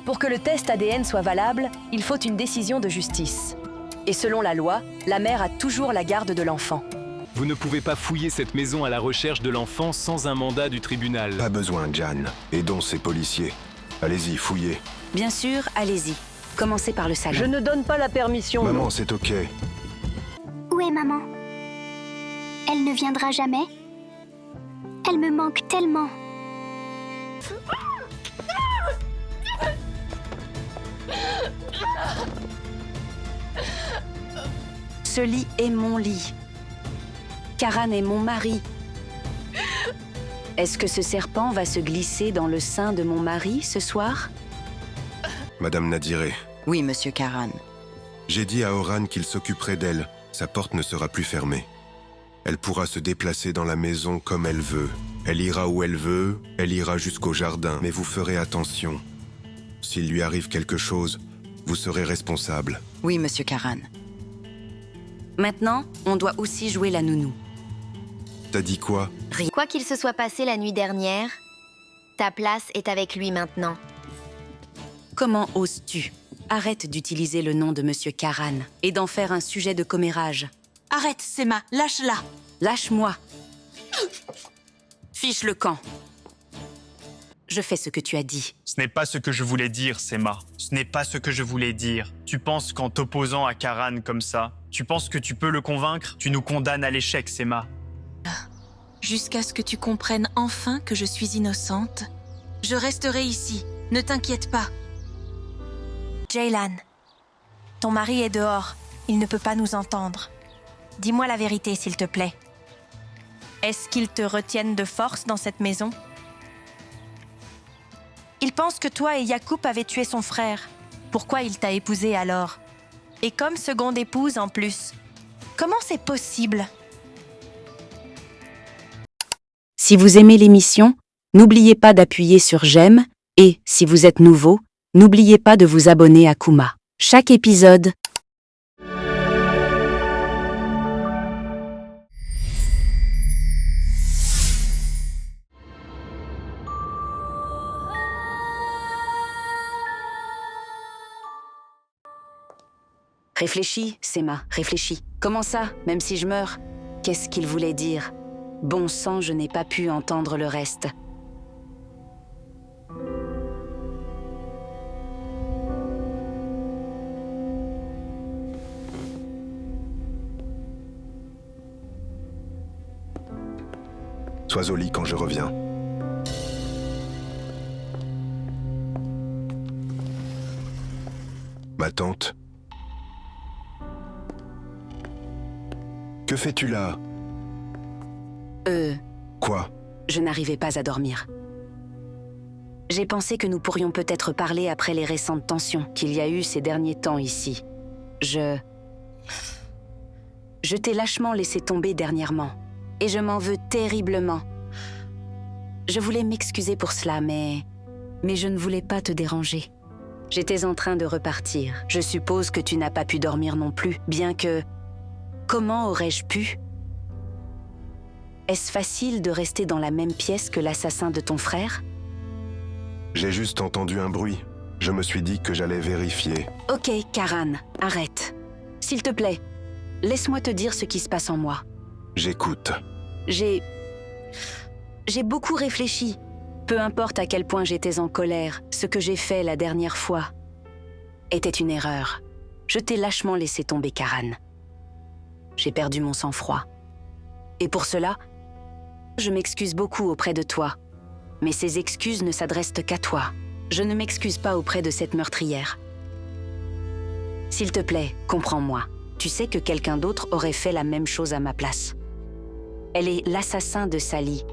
Pour que le test ADN soit valable, il faut une décision de justice. Et selon la loi, la mère a toujours la garde de l'enfant. Vous ne pouvez pas fouiller cette maison à la recherche de l'enfant sans un mandat du tribunal. Pas besoin, Jan. Aidons ces policiers. Allez-y, fouillez. Bien sûr, allez-y. Commencez par le salon. Je ne donne pas la permission. Maman, c'est ok. Où est maman? Elle ne viendra jamais? Elle me manque tellement. Ce lit est mon lit. Karan est mon mari. Est-ce que ce serpent va se glisser dans le sein de mon mari ce soir? Madame Nadiré, Oui, monsieur Karan. j'ai dit à Oran qu'il s'occuperait d'elle. Sa porte ne sera plus fermée. Elle pourra se déplacer dans la maison comme elle veut. Elle ira où elle veut, elle ira jusqu'au jardin. Mais vous ferez attention. S'il lui arrive quelque chose, vous serez responsable. Oui, monsieur Karan. Maintenant, on doit aussi jouer la nounou. T'as dit quoi? Quoi qu'il se soit passé la nuit dernière, ta place est avec lui maintenant. Comment oses-tu? Arrête d'utiliser le nom de monsieur Karan et d'en faire un sujet de commérage. Arrête, Sema, lâche-la. Lâche-moi. Fiche le camp. Je fais ce que tu as dit. Ce n'est pas ce que je voulais dire, Sema. Ce n'est pas ce que je voulais dire. Tu penses qu'en t'opposant à Karan comme ça, tu penses que tu peux le convaincre? Tu nous condamnes à l'échec, Sema. Jusqu'à ce que tu comprennes enfin que je suis innocente, je resterai ici. Ne t'inquiète pas. Jaylan, ton mari est dehors. Il ne peut pas nous entendre. Dis-moi la vérité, s'il te plaît. Est-ce qu'ils te retiennent de force dans cette maison? Il pense que toi et Yacoub avez tué son frère. Pourquoi il t'a épousée alors? Et comme seconde épouse en plus. Comment c'est possible? Si vous aimez l'émission, n'oubliez pas d'appuyer sur j'aime et, si vous êtes nouveau, n'oubliez pas de vous abonner à Kuma. Chaque épisode Réfléchis, Sema, réfléchis. Comment ça, même si je meurs? Qu'est-ce qu'il voulait dire? Bon sang, je n'ai pas pu entendre le reste. Sois au lit quand je reviens. Ma tante. Que fais-tu là? Quoi? Je n'arrivais pas à dormir. J'ai pensé que nous pourrions peut-être parler après les récentes tensions qu'il y a eu ces derniers temps ici. Je t'ai lâchement laissé tomber dernièrement, et je m'en veux terriblement. Je voulais m'excuser pour cela, mais je ne voulais pas te déranger. J'étais en train de repartir. Je suppose que tu n'as pas pu dormir non plus, bien que... Comment aurais-je pu? Est-ce facile de rester dans la même pièce que l'assassin de ton frère? J'ai juste entendu un bruit. Je me suis dit que j'allais vérifier. Ok, Karan, arrête. S'il te plaît, laisse-moi te dire ce qui se passe en moi. J'écoute. J'ai beaucoup réfléchi. Peu importe à quel point j'étais en colère, ce que j'ai fait la dernière fois était une erreur. Je t'ai lâchement laissé tomber, Karan. J'ai perdu mon sang-froid. Et pour cela, je m'excuse beaucoup auprès de toi. Mais ces excuses ne s'adressent qu'à toi. Je ne m'excuse pas auprès de cette meurtrière. S'il te plaît, comprends-moi. Tu sais que quelqu'un d'autre aurait fait la même chose à ma place. Elle est l'assassin de Sally.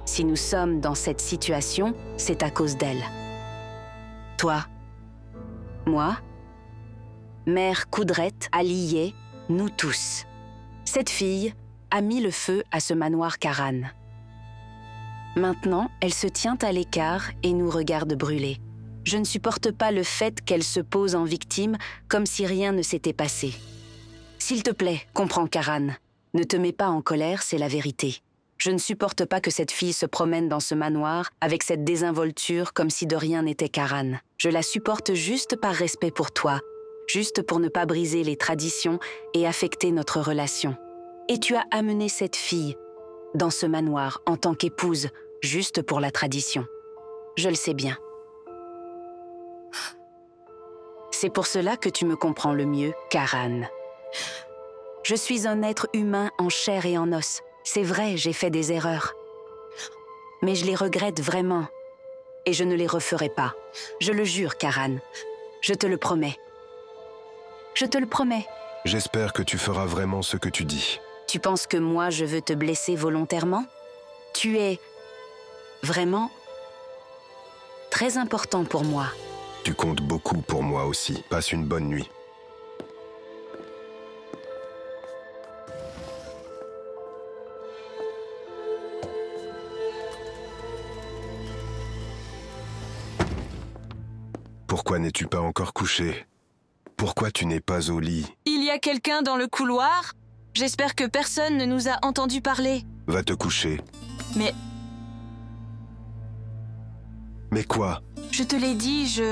Si nous sommes dans cette situation, c'est à cause d'elle. Toi, moi, Mère Coudrette, Aliyé, nous tous. Cette fille a mis le feu à ce manoir Karan. Maintenant, elle se tient à l'écart et nous regarde brûler. Je ne supporte pas le fait qu'elle se pose en victime comme si rien ne s'était passé. S'il te plaît, comprends, Karan. Ne te mets pas en colère, c'est la vérité. Je ne supporte pas que cette fille se promène dans ce manoir avec cette désinvolture comme si de rien n'était Karan. Je la supporte juste par respect pour toi, juste pour ne pas briser les traditions et affecter notre relation. Et tu as amené cette fille dans ce manoir en tant qu'épouse, juste pour la tradition. Je le sais bien. C'est pour cela que tu me comprends le mieux, Karan. Je suis un être humain en chair et en os. C'est vrai, j'ai fait des erreurs. Mais je les regrette vraiment. Et je ne les referai pas. Je le jure, Karan. Je te le promets. Je te le promets. J'espère que tu feras vraiment ce que tu dis. Tu penses que moi, je veux te blesser volontairement? Tu es vraiment très important pour moi. Tu comptes beaucoup pour moi aussi. Passe une bonne nuit. Pourquoi n'es-tu pas encore couché? Pourquoi tu n'es pas au lit? Il y a quelqu'un dans le couloir? J'espère que personne ne nous a entendu parler. Va te coucher. Mais quoi? je te l'ai dit,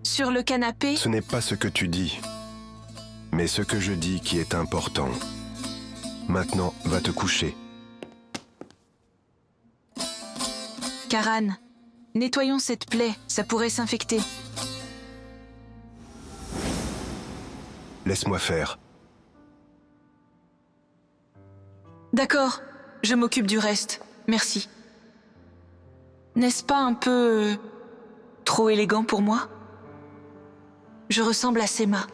sur le canapé. Ce n'est pas ce que tu dis, mais ce que je dis qui est important. Maintenant, va te coucher. Karan, nettoyons cette plaie, ça pourrait s'infecter. Laisse-moi faire. D'accord, je m'occupe du reste. Merci. N'est-ce pas un peu trop élégant pour moi? Je ressemble à Sema.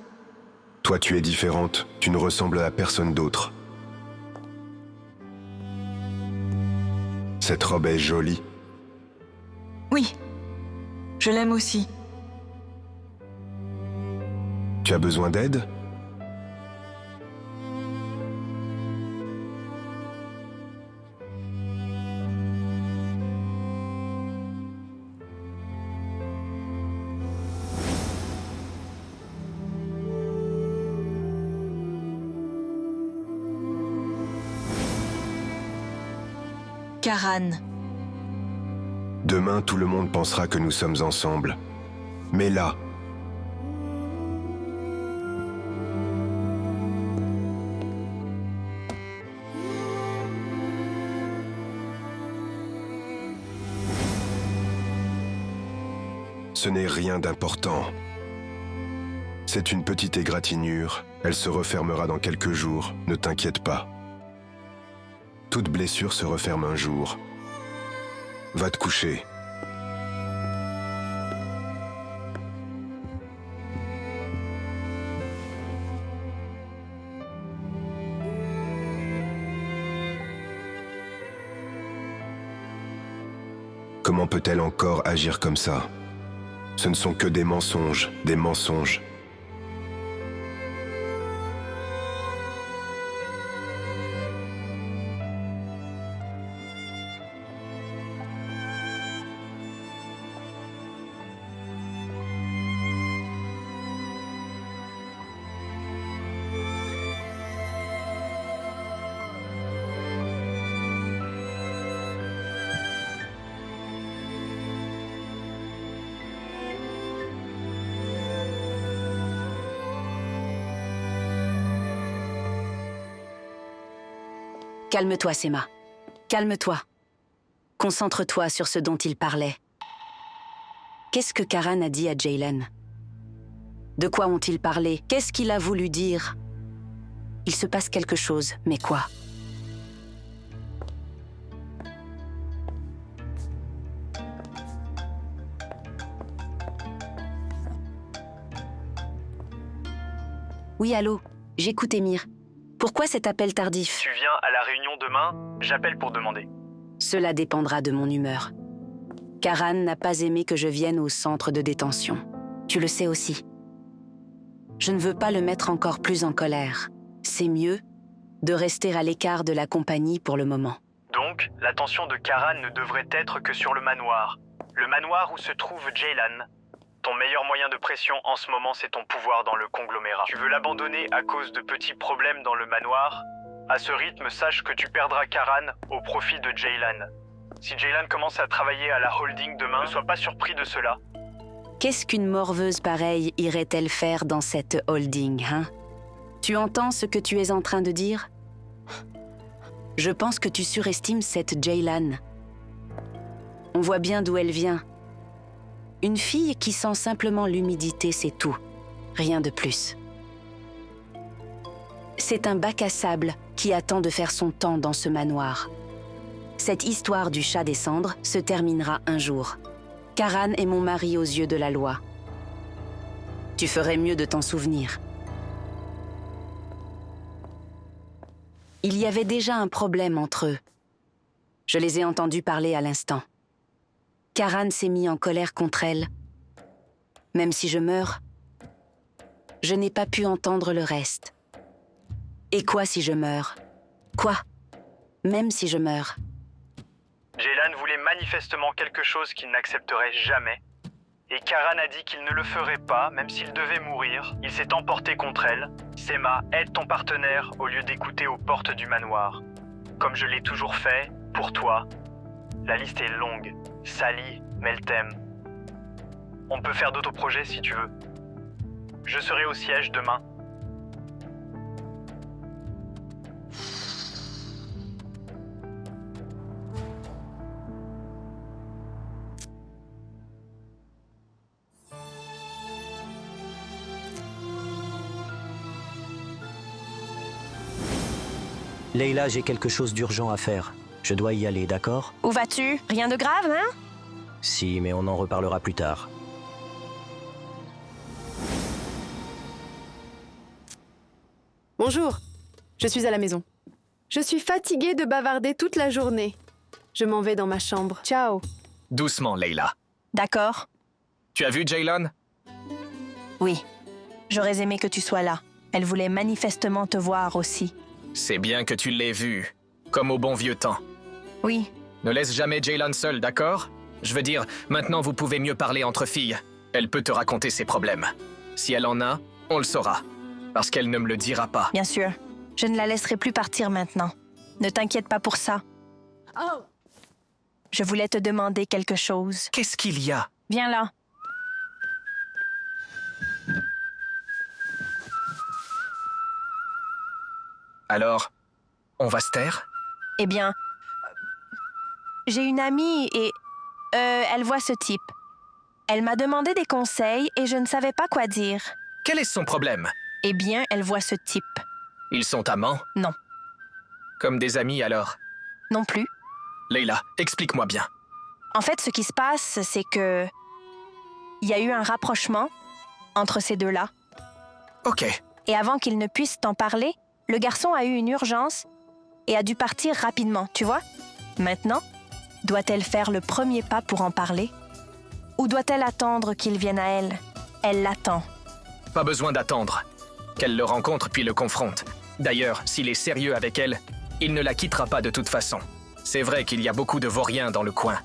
Toi, tu es différente. Tu ne ressembles à personne d'autre. Cette robe est jolie. Oui, je l'aime aussi. Tu as besoin d'aide? Karan. Demain, tout le monde pensera que nous sommes ensemble. Mais là, ce n'est rien d'important. C'est une petite égratignure. Elle se refermera dans quelques jours. Ne t'inquiète pas. Toute blessure se referme un jour. Va te coucher. Comment peut-elle encore agir comme ça? Ce ne sont que des mensonges, des mensonges. Calme-toi, Sema. Calme-toi. Concentre-toi sur ce dont il parlait. Qu'est-ce que Karan a dit à Jaylan? De quoi ont-ils parlé? Qu'est-ce qu'il a voulu dire? Il se passe quelque chose, mais quoi? Oui, allô? J'écoute, Émir. Pourquoi cet appel tardif? Tu viens à la réunion demain? J'appelle pour demander. Cela dépendra de mon humeur. Karan n'a pas aimé que je vienne au centre de détention. Tu le sais aussi. Je ne veux pas le mettre encore plus en colère. C'est mieux de rester à l'écart de la compagnie pour le moment. Donc, l'attention de Karan ne devrait être que sur le manoir. Le manoir où se trouve Jaylan. Ton meilleur moyen de pression en ce moment, c'est ton pouvoir dans le conglomérat. Tu veux l'abandonner à cause de petits problèmes dans le manoir? À ce rythme, sache que tu perdras Karan au profit de Jaylan. Si Jaylan commence à travailler à la holding demain, ne sois pas surpris de cela. Qu'est-ce qu'une morveuse pareille irait-elle faire dans cette holding, hein? Tu entends ce que tu es en train de dire? Je pense que tu surestimes cette Jaylan. On voit bien d'où elle vient. Une fille qui sent simplement l'humidité, c'est tout. Rien de plus. C'est un bac à sable qui attend de faire son temps dans ce manoir. Cette histoire du chat des cendres se terminera un jour. Karan est mon mari aux yeux de la loi. Tu ferais mieux de t'en souvenir. Il y avait déjà un problème entre eux. Je les ai entendus parler à l'instant. Karan s'est mis en colère contre elle. Même si je meurs, je n'ai pas pu entendre le reste. Et quoi si je meurs? Quoi? Même si je meurs. Jaylan voulait manifestement quelque chose qu'il n'accepterait jamais. Et Karan a dit qu'il ne le ferait pas, même s'il devait mourir. Il s'est emporté contre elle. Sema, aide ton partenaire au lieu d'écouter aux portes du manoir. Comme je l'ai toujours fait, pour toi. La liste est longue. Sally, mais elle t'aime. On peut faire d'autres projets si tu veux. Je serai au siège demain. Leila, j'ai quelque chose d'urgent à faire. Je dois y aller, d'accord? Où vas-tu? Rien de grave, hein? Si, mais on en reparlera plus tard. Bonjour, je suis à la maison. Je suis fatiguée de bavarder toute la journée. Je m'en vais dans ma chambre. Ciao. Doucement, Leila. D'accord. Tu as vu Jaylan? Oui. J'aurais aimé que tu sois là. Elle voulait manifestement te voir aussi. C'est bien que tu l'aies vue, comme au bon vieux temps. Oui. Ne laisse jamais Jaylan seule, d'accord? Je veux dire, maintenant vous pouvez mieux parler entre filles. Elle peut te raconter ses problèmes. Si elle en a, on le saura. Parce qu'elle ne me le dira pas. Bien sûr. Je ne la laisserai plus partir maintenant. Ne t'inquiète pas pour ça. Oh. Je voulais te demander quelque chose. Qu'est-ce qu'il y a? Viens là. Alors, on va se taire? Eh bien, j'ai une amie et... elle voit ce type. Elle m'a demandé des conseils et je ne savais pas quoi dire. Quel est son problème? Eh bien, elle voit ce type. Ils sont amants? Non. Comme des amis alors? Non plus. Leila, explique-moi bien. En fait, ce qui se passe, c'est que... il y a eu un rapprochement entre ces deux-là. Ok. Et avant qu'ils ne puissent t'en parler, le garçon a eu une urgence et a dû partir rapidement, tu vois? Maintenant, doit-elle faire le premier pas pour en parler? Ou doit-elle attendre qu'il vienne à elle? Elle l'attend. Pas besoin d'attendre. Qu'elle le rencontre puis le confronte. D'ailleurs, s'il est sérieux avec elle, il ne la quittera pas de toute façon. C'est vrai qu'il y a beaucoup de vauriens dans le coin.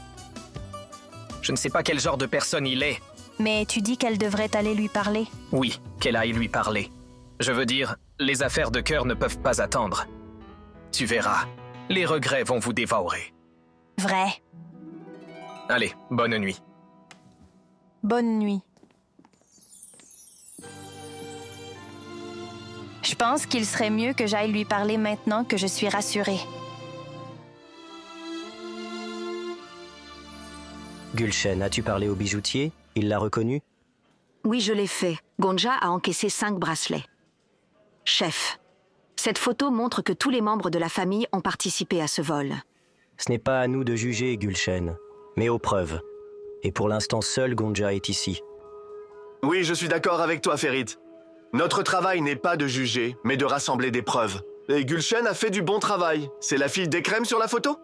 Je ne sais pas quel genre de personne il est. Mais tu dis qu'elle devrait aller lui parler? Oui, qu'elle aille lui parler. Je veux dire, les affaires de cœur ne peuvent pas attendre. Tu verras, les regrets vont vous dévorer. Vrai. Allez, bonne nuit. Bonne nuit. Je pense qu'il serait mieux que j'aille lui parler maintenant que je suis rassurée. Gulshen, as-tu parlé au bijoutier? Il l'a reconnu? Oui, je l'ai fait. Gonja a encaissé 5 bracelets. Chef, cette photo montre que tous les membres de la famille ont participé à ce vol. Ce n'est pas à nous de juger, Gulshen, mais aux preuves. Et pour l'instant, seul Gonja est ici. Oui, je suis d'accord avec toi, Ferit. Notre travail n'est pas de juger, mais de rassembler des preuves. Et Gulshen a fait du bon travail. C'est la fille d'Ekrem sur la photo?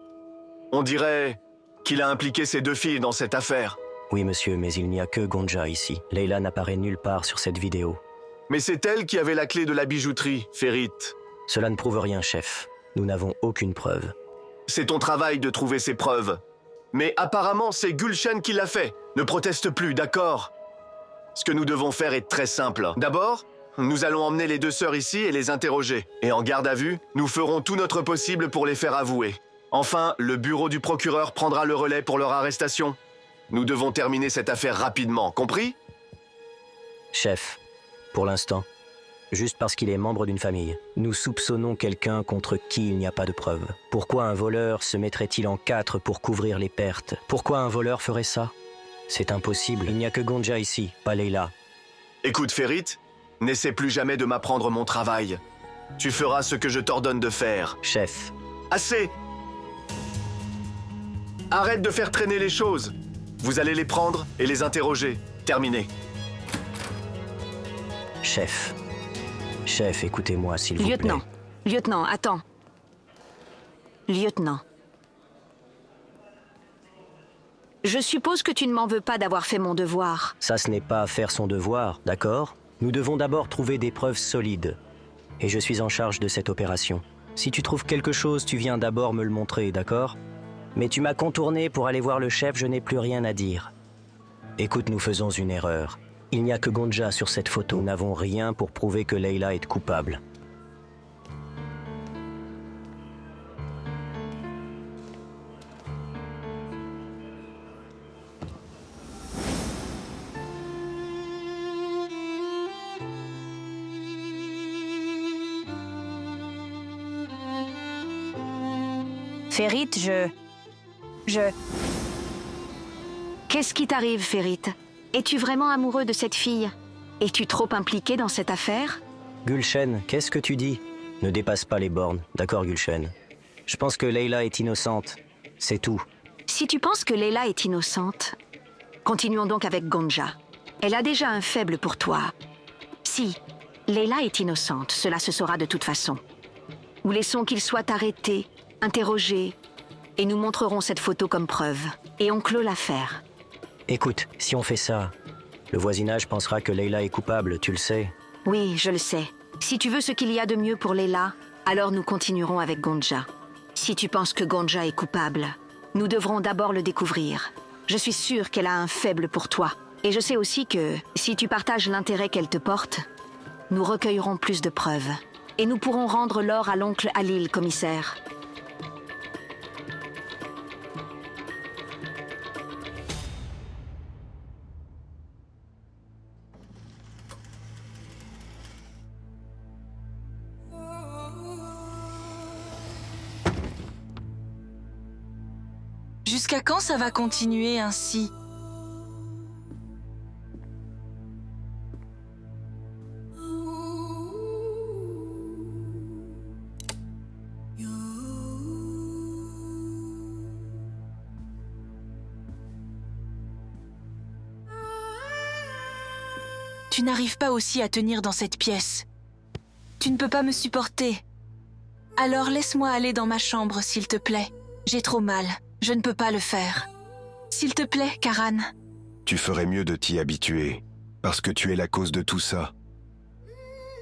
On dirait qu'il a impliqué ces 2 filles dans cette affaire. Oui, monsieur, mais il n'y a que Gonja ici. Leila n'apparaît nulle part sur cette vidéo. Mais c'est elle qui avait la clé de la bijouterie, Ferit. Cela ne prouve rien, chef. Nous n'avons aucune preuve. C'est ton travail de trouver ces preuves. Mais apparemment, c'est Gulshen qui l'a fait. Ne proteste plus, d'accord? Ce que nous devons faire est très simple. D'abord, nous allons emmener les deux sœurs ici et les interroger. Et en garde à vue, nous ferons tout notre possible pour les faire avouer. Enfin, le bureau du procureur prendra le relais pour leur arrestation. Nous devons terminer cette affaire rapidement, compris? Chef, pour l'instant, juste parce qu'il est membre d'une famille, nous soupçonnons quelqu'un contre qui il n'y a pas de preuves. Pourquoi un voleur se mettrait-il en quatre pour couvrir les pertes? Pourquoi un voleur ferait ça? C'est impossible. Il n'y a que Gonja ici, pas Leila. Écoute, Ferit, n'essaie plus jamais de m'apprendre mon travail. Tu feras ce que je t'ordonne de faire. Chef. Assez! Arrête de faire traîner les choses. Vous allez les prendre et les interroger. Terminé. Chef. Chef, écoutez-moi, s'il vous plaît. Lieutenant. Lieutenant, attends. Lieutenant. Je suppose que tu ne m'en veux pas d'avoir fait mon devoir. Ça, ce n'est pas faire son devoir, d'accord? Nous devons d'abord trouver des preuves solides. Et je suis en charge de cette opération. Si tu trouves quelque chose, tu viens d'abord me le montrer, d'accord? Mais tu m'as contourné pour aller voir le chef, je n'ai plus rien à dire. Écoute, nous faisons une erreur. Il n'y a que Gonja sur cette photo. Nous n'avons rien pour prouver que Leila est coupable. Ferit, Qu'est-ce qui t'arrive, Ferit? Es-tu vraiment amoureux de cette fille? Es-tu trop impliqué dans cette affaire? Gulshen, qu'est-ce que tu dis? Ne dépasse pas les bornes, d'accord, Gulshen? Je pense que Leila est innocente. C'est tout. Si tu penses que Leila est innocente, continuons donc avec Gonja. Elle a déjà un faible pour toi. Si Leila est innocente, cela se saura de toute façon. Nous laissons qu'il soit arrêté, interrogé, et nous montrerons cette photo comme preuve. Et on clôt l'affaire. Écoute, si on fait ça, le voisinage pensera que Leila est coupable, tu le sais. Oui, je le sais. Si tu veux ce qu'il y a de mieux pour Leila, alors nous continuerons avec Gonja. Si tu penses que Gonja est coupable, nous devrons d'abord le découvrir. Je suis sûre qu'elle a un faible pour toi. Et je sais aussi que, si tu partages l'intérêt qu'elle te porte, nous recueillerons plus de preuves. Et nous pourrons rendre l'or à l'oncle Halil, commissaire. Jusqu'à quand ça va continuer ainsi? Tu n'arrives pas aussi à tenir dans cette pièce. Tu ne peux pas me supporter. Alors laisse-moi aller dans ma chambre, s'il te plaît. J'ai trop mal. Je ne peux pas le faire. S'il te plaît, Karan. Tu ferais mieux de t'y habituer, parce que tu es la cause de tout ça.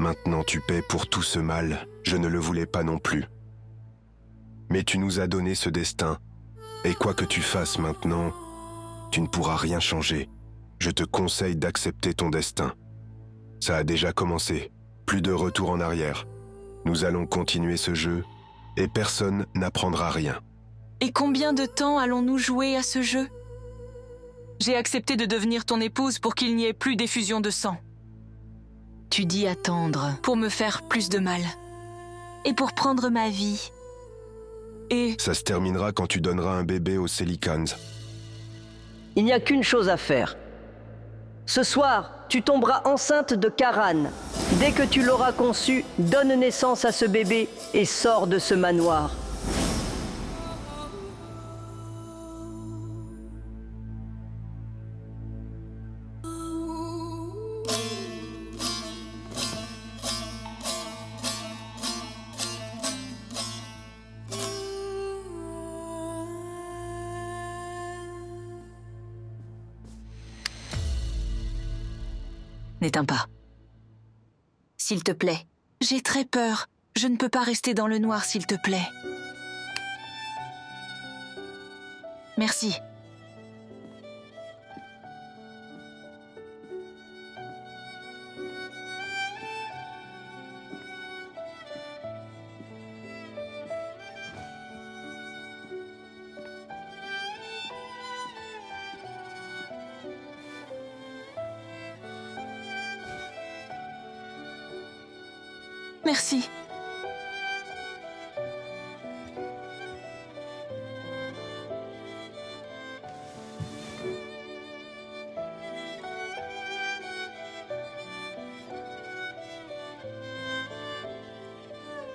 Maintenant tu paies pour tout ce mal, je ne le voulais pas non plus. Mais tu nous as donné ce destin, et quoi que tu fasses maintenant, tu ne pourras rien changer. Je te conseille d'accepter ton destin. Ça a déjà commencé, plus de retour en arrière. Nous allons continuer ce jeu, et personne n'apprendra rien. Et combien de temps allons-nous jouer à ce jeu? J'ai accepté de devenir ton épouse pour qu'il n'y ait plus d'effusion de sang. Tu dis attendre pour me faire plus de mal. Et pour prendre ma vie. Et... Ça se terminera quand tu donneras un bébé aux Selikans. Il n'y a qu'une chose à faire. Ce soir, tu tomberas enceinte de Karan. Dès que tu l'auras conçu, donne naissance à ce bébé et sors de ce manoir. N'éteins pas. S'il te plaît. J'ai très peur. Je ne peux pas rester dans le noir, s'il te plaît. Merci. Merci.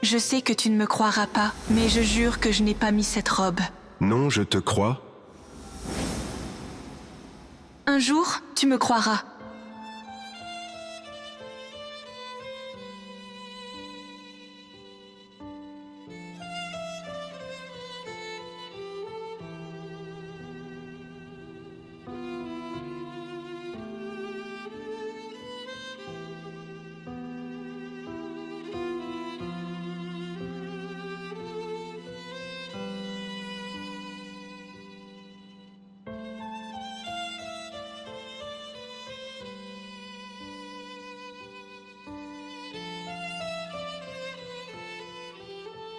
Je sais que tu ne me croiras pas, mais je jure que je n'ai pas mis cette robe. Non, je te crois. Un jour, tu me croiras.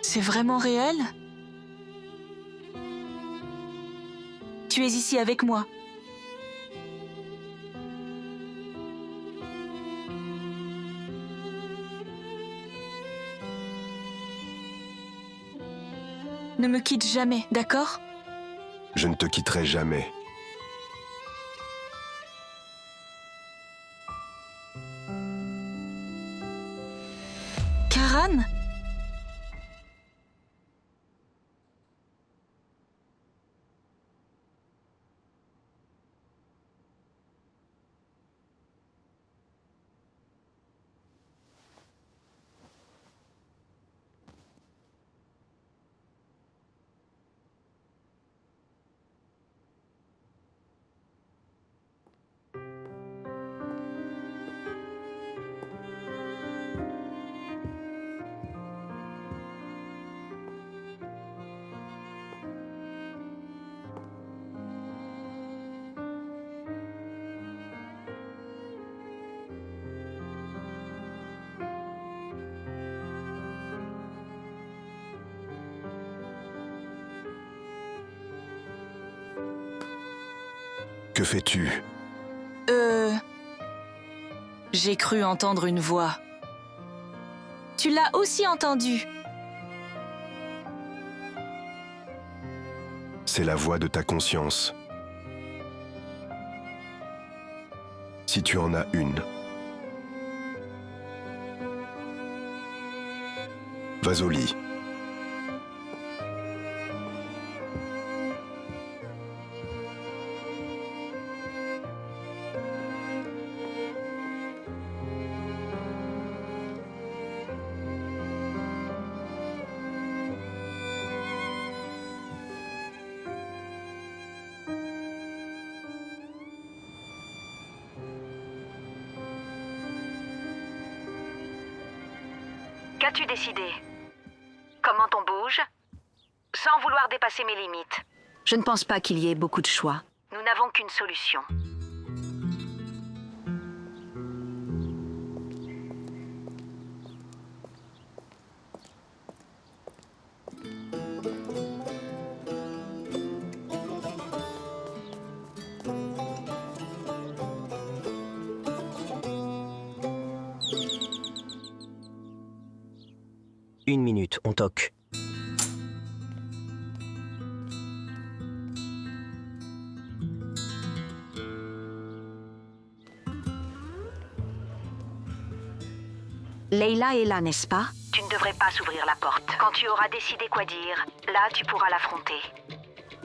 C'est vraiment réel? Tu es ici avec moi. Ne me quitte jamais, d'accord? Je ne te quitterai jamais. Karan? Que fais-tu? J'ai cru entendre une voix. Tu l'as aussi entendue. C'est la voix de ta conscience. Si tu en as une. Vas au lit. Qu'as-tu décidé? Comment on bouge? Sans vouloir dépasser mes limites. Je ne pense pas qu'il y ait beaucoup de choix. Nous n'avons qu'une solution. Une minute, on toque. Leila est là, n'est-ce pas? Tu ne devrais pas s'ouvrir la porte. Quand tu auras décidé quoi dire, là, tu pourras l'affronter.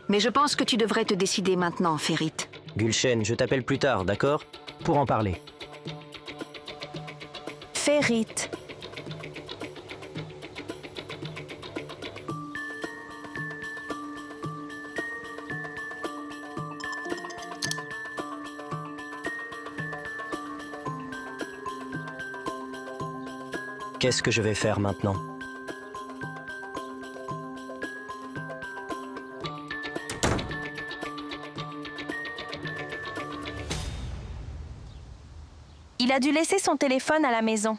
Mais je pense que tu devrais te décider maintenant, Ferit. Gulshen, je t'appelle plus tard, d'accord? Pour en parler. Ferit. Qu'est-ce que je vais faire maintenant? Il a dû laisser son téléphone à la maison.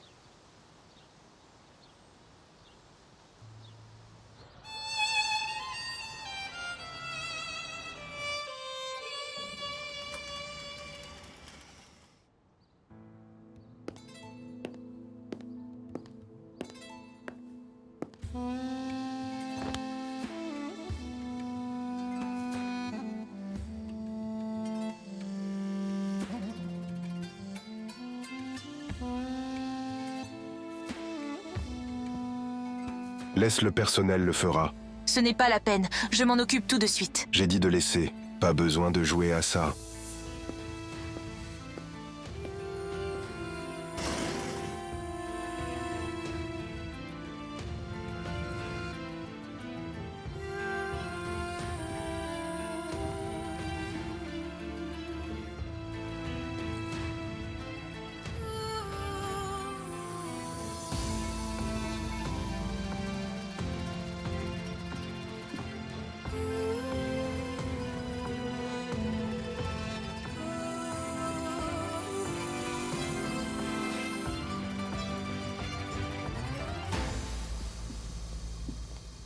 Laisse le personnel le fera. Ce n'est pas la peine, je m'en occupe tout de suite. J'ai dit de laisser. Pas besoin de jouer à ça.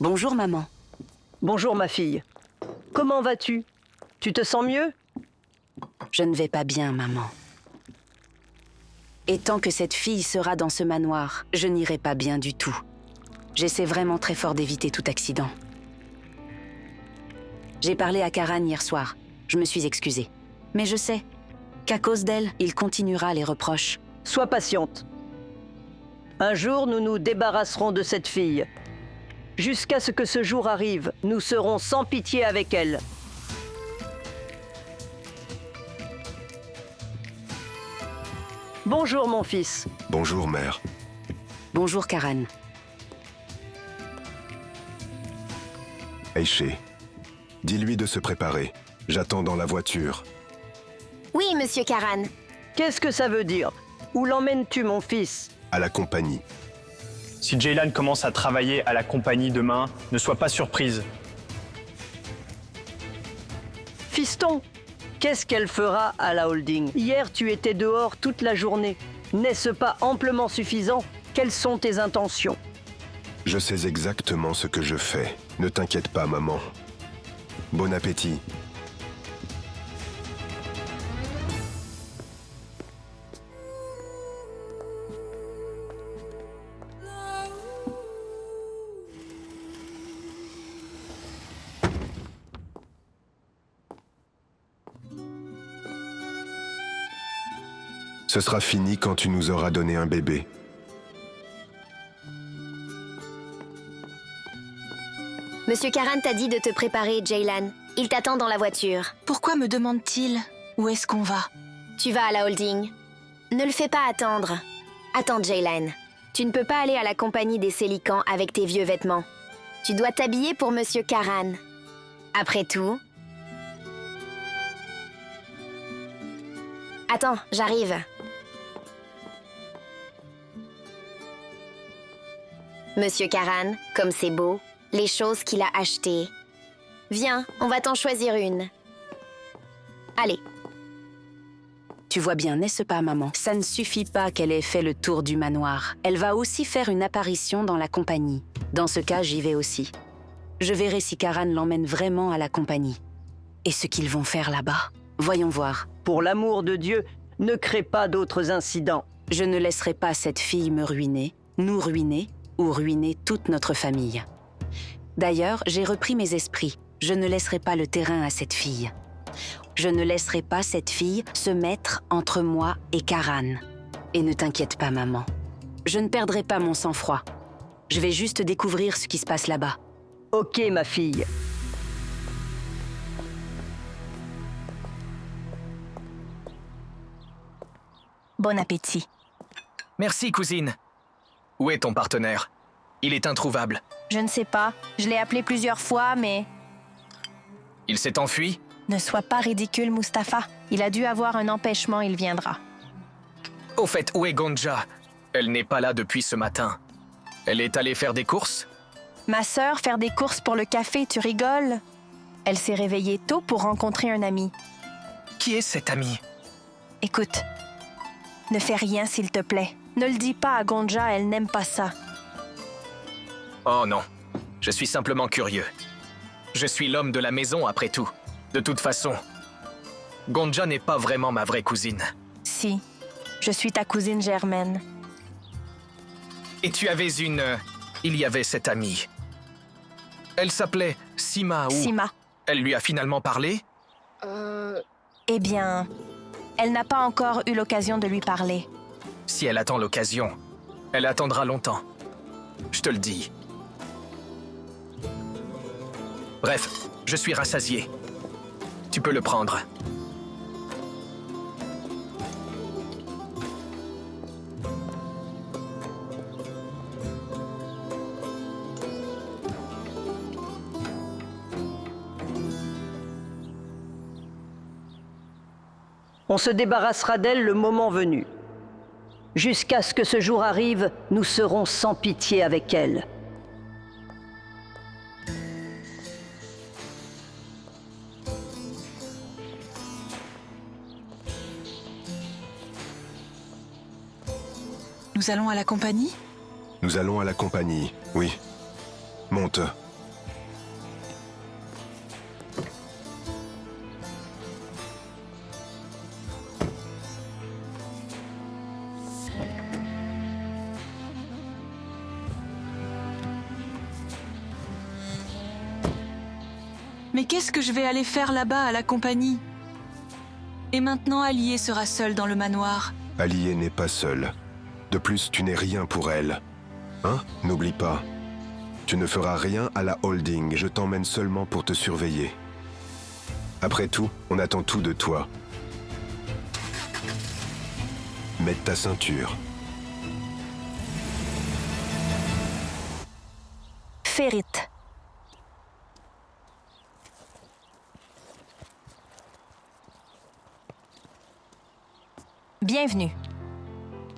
Bonjour, maman. Bonjour, ma fille. Comment vas-tu? Tu te sens mieux? Je ne vais pas bien, maman. Et tant que cette fille sera dans ce manoir, je n'irai pas bien du tout. J'essaie vraiment très fort d'éviter tout accident. J'ai parlé à Karan hier soir. Je me suis excusée. Mais je sais qu'à cause d'elle, il continuera les reproches. Sois patiente. Un jour, nous nous débarrasserons de cette fille. Jusqu'à ce que ce jour arrive, nous serons sans pitié avec elle. Bonjour, mon fils. Bonjour, mère. Bonjour, Karan. Aïché, dis-lui de se préparer. J'attends dans la voiture. Oui, monsieur Karan. Qu'est-ce que ça veut dire? Où l'emmènes-tu, mon fils? À la compagnie. Si Jaylan commence à travailler à la compagnie demain, ne sois pas surprise. Fiston, qu'est-ce qu'elle fera à la holding? Hier, tu étais dehors toute la journée. N'est-ce pas amplement suffisant? Quelles sont tes intentions? Je sais exactement ce que je fais. Ne t'inquiète pas, maman. Bon appétit. Ce sera fini quand tu nous auras donné un bébé. Monsieur Karan t'a dit de te préparer, Jaylan. Il t'attend dans la voiture. Pourquoi me demande-t-il où est-ce qu'on va? Tu vas à la holding. Ne le fais pas attendre. Attends, Jaylan. Tu ne peux pas aller à la compagnie des Sélicans avec tes vieux vêtements. Tu dois t'habiller pour Monsieur Karan. Après tout... Attends, j'arrive. Monsieur Karan, comme c'est beau, les choses qu'il a achetées. Viens, on va t'en choisir une. Allez. Tu vois bien, n'est-ce pas, maman? Ça ne suffit pas qu'elle ait fait le tour du manoir. Elle va aussi faire une apparition dans la compagnie. Dans ce cas, j'y vais aussi. Je verrai si Karan l'emmène vraiment à la compagnie. Et ce qu'ils vont faire là-bas. Voyons voir. Pour l'amour de Dieu, ne crée pas d'autres incidents. Je ne laisserai pas cette fille me ruiner, nous ruiner, ou ruiner toute notre famille. D'ailleurs, j'ai repris mes esprits. Je ne laisserai pas le terrain à cette fille. Je ne laisserai pas cette fille se mettre entre moi et Karan. Et ne t'inquiète pas, maman. Je ne perdrai pas mon sang-froid. Je vais juste découvrir ce qui se passe là-bas. Ok, ma fille. Bon appétit. Merci, cousine. Où est ton partenaire? Il est introuvable. Je ne sais pas. Je l'ai appelé plusieurs fois, mais... Il s'est enfui? Ne sois pas ridicule, Mustapha. Il a dû avoir un empêchement, il viendra. Au fait, où est Gonja? Elle n'est pas là depuis ce matin. Elle est allée faire des courses? Ma sœur, faire des courses pour le café, tu rigoles? Elle s'est réveillée tôt pour rencontrer un ami. Qui est cet ami? Écoute, ne fais rien s'il te plaît. Ne le dis pas à Gonja, elle n'aime pas ça. Oh non, je suis simplement curieux. Je suis l'homme de la maison après tout. De toute façon, Gonja n'est pas vraiment ma vraie cousine. Si, je suis ta cousine germaine. Et tu avais une... il y avait cette amie. Elle s'appelait Sima ou... Sima. Elle lui a finalement parlé? Eh bien, elle n'a pas encore eu l'occasion de lui parler. Si elle attend l'occasion, elle attendra longtemps. Je te le dis. Bref, je suis rassasié. Tu peux le prendre. On se débarrassera d'elle le moment venu. Jusqu'à ce que ce jour arrive, nous serons sans pitié avec elle. Nous allons à la compagnie? Nous allons à la compagnie, oui. Monte. Mais qu'est-ce que je vais aller faire là-bas à la compagnie? Et maintenant, Allié sera seule dans le manoir. Allié n'est pas seule. De plus, tu n'es rien pour elle. Hein? N'oublie pas. Tu ne feras rien à la holding, je t'emmène seulement pour te surveiller. Après tout, on attend tout de toi. Mets ta ceinture. Férit. Bienvenue.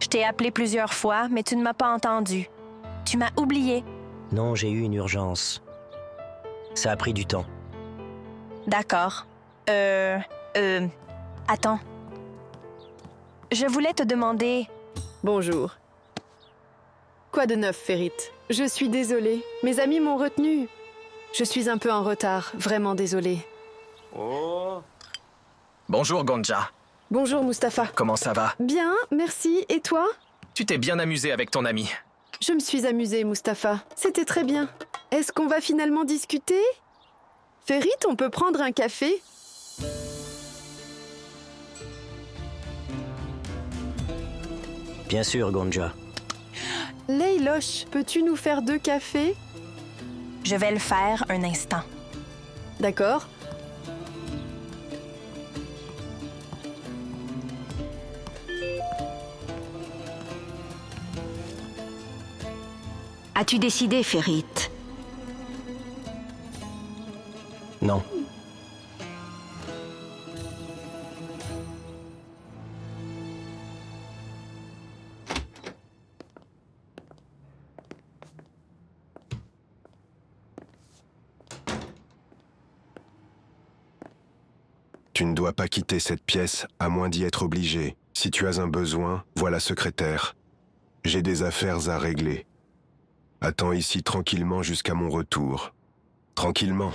Je t'ai appelé plusieurs fois, mais tu ne m'as pas entendu. Tu m'as oublié. Non, j'ai eu une urgence. Ça a pris du temps. D'accord. Attends. Je voulais te demander... Bonjour. Quoi de neuf, Férit? Je suis désolée. Mes amis m'ont retenue. Je suis un peu en retard, vraiment désolée. Oh. Bonjour, Gonja. Bonjour, Mustapha. Comment ça va? Bien, merci. Et toi? Tu t'es bien amusé avec ton ami. Je me suis amusée, Mustapha. C'était très bien. Est-ce qu'on va finalement discuter? Férit, on peut prendre un café? Bien sûr, Gonja. Leyloche, peux-tu nous faire 2 cafés? Je vais le faire un instant. D'accord. As-tu décidé, Férit? Non. Tu ne dois pas quitter cette pièce, à moins d'y être obligé. Si tu as un besoin, vois la secrétaire. J'ai des affaires à régler. Attends ici tranquillement jusqu'à mon retour. Tranquillement.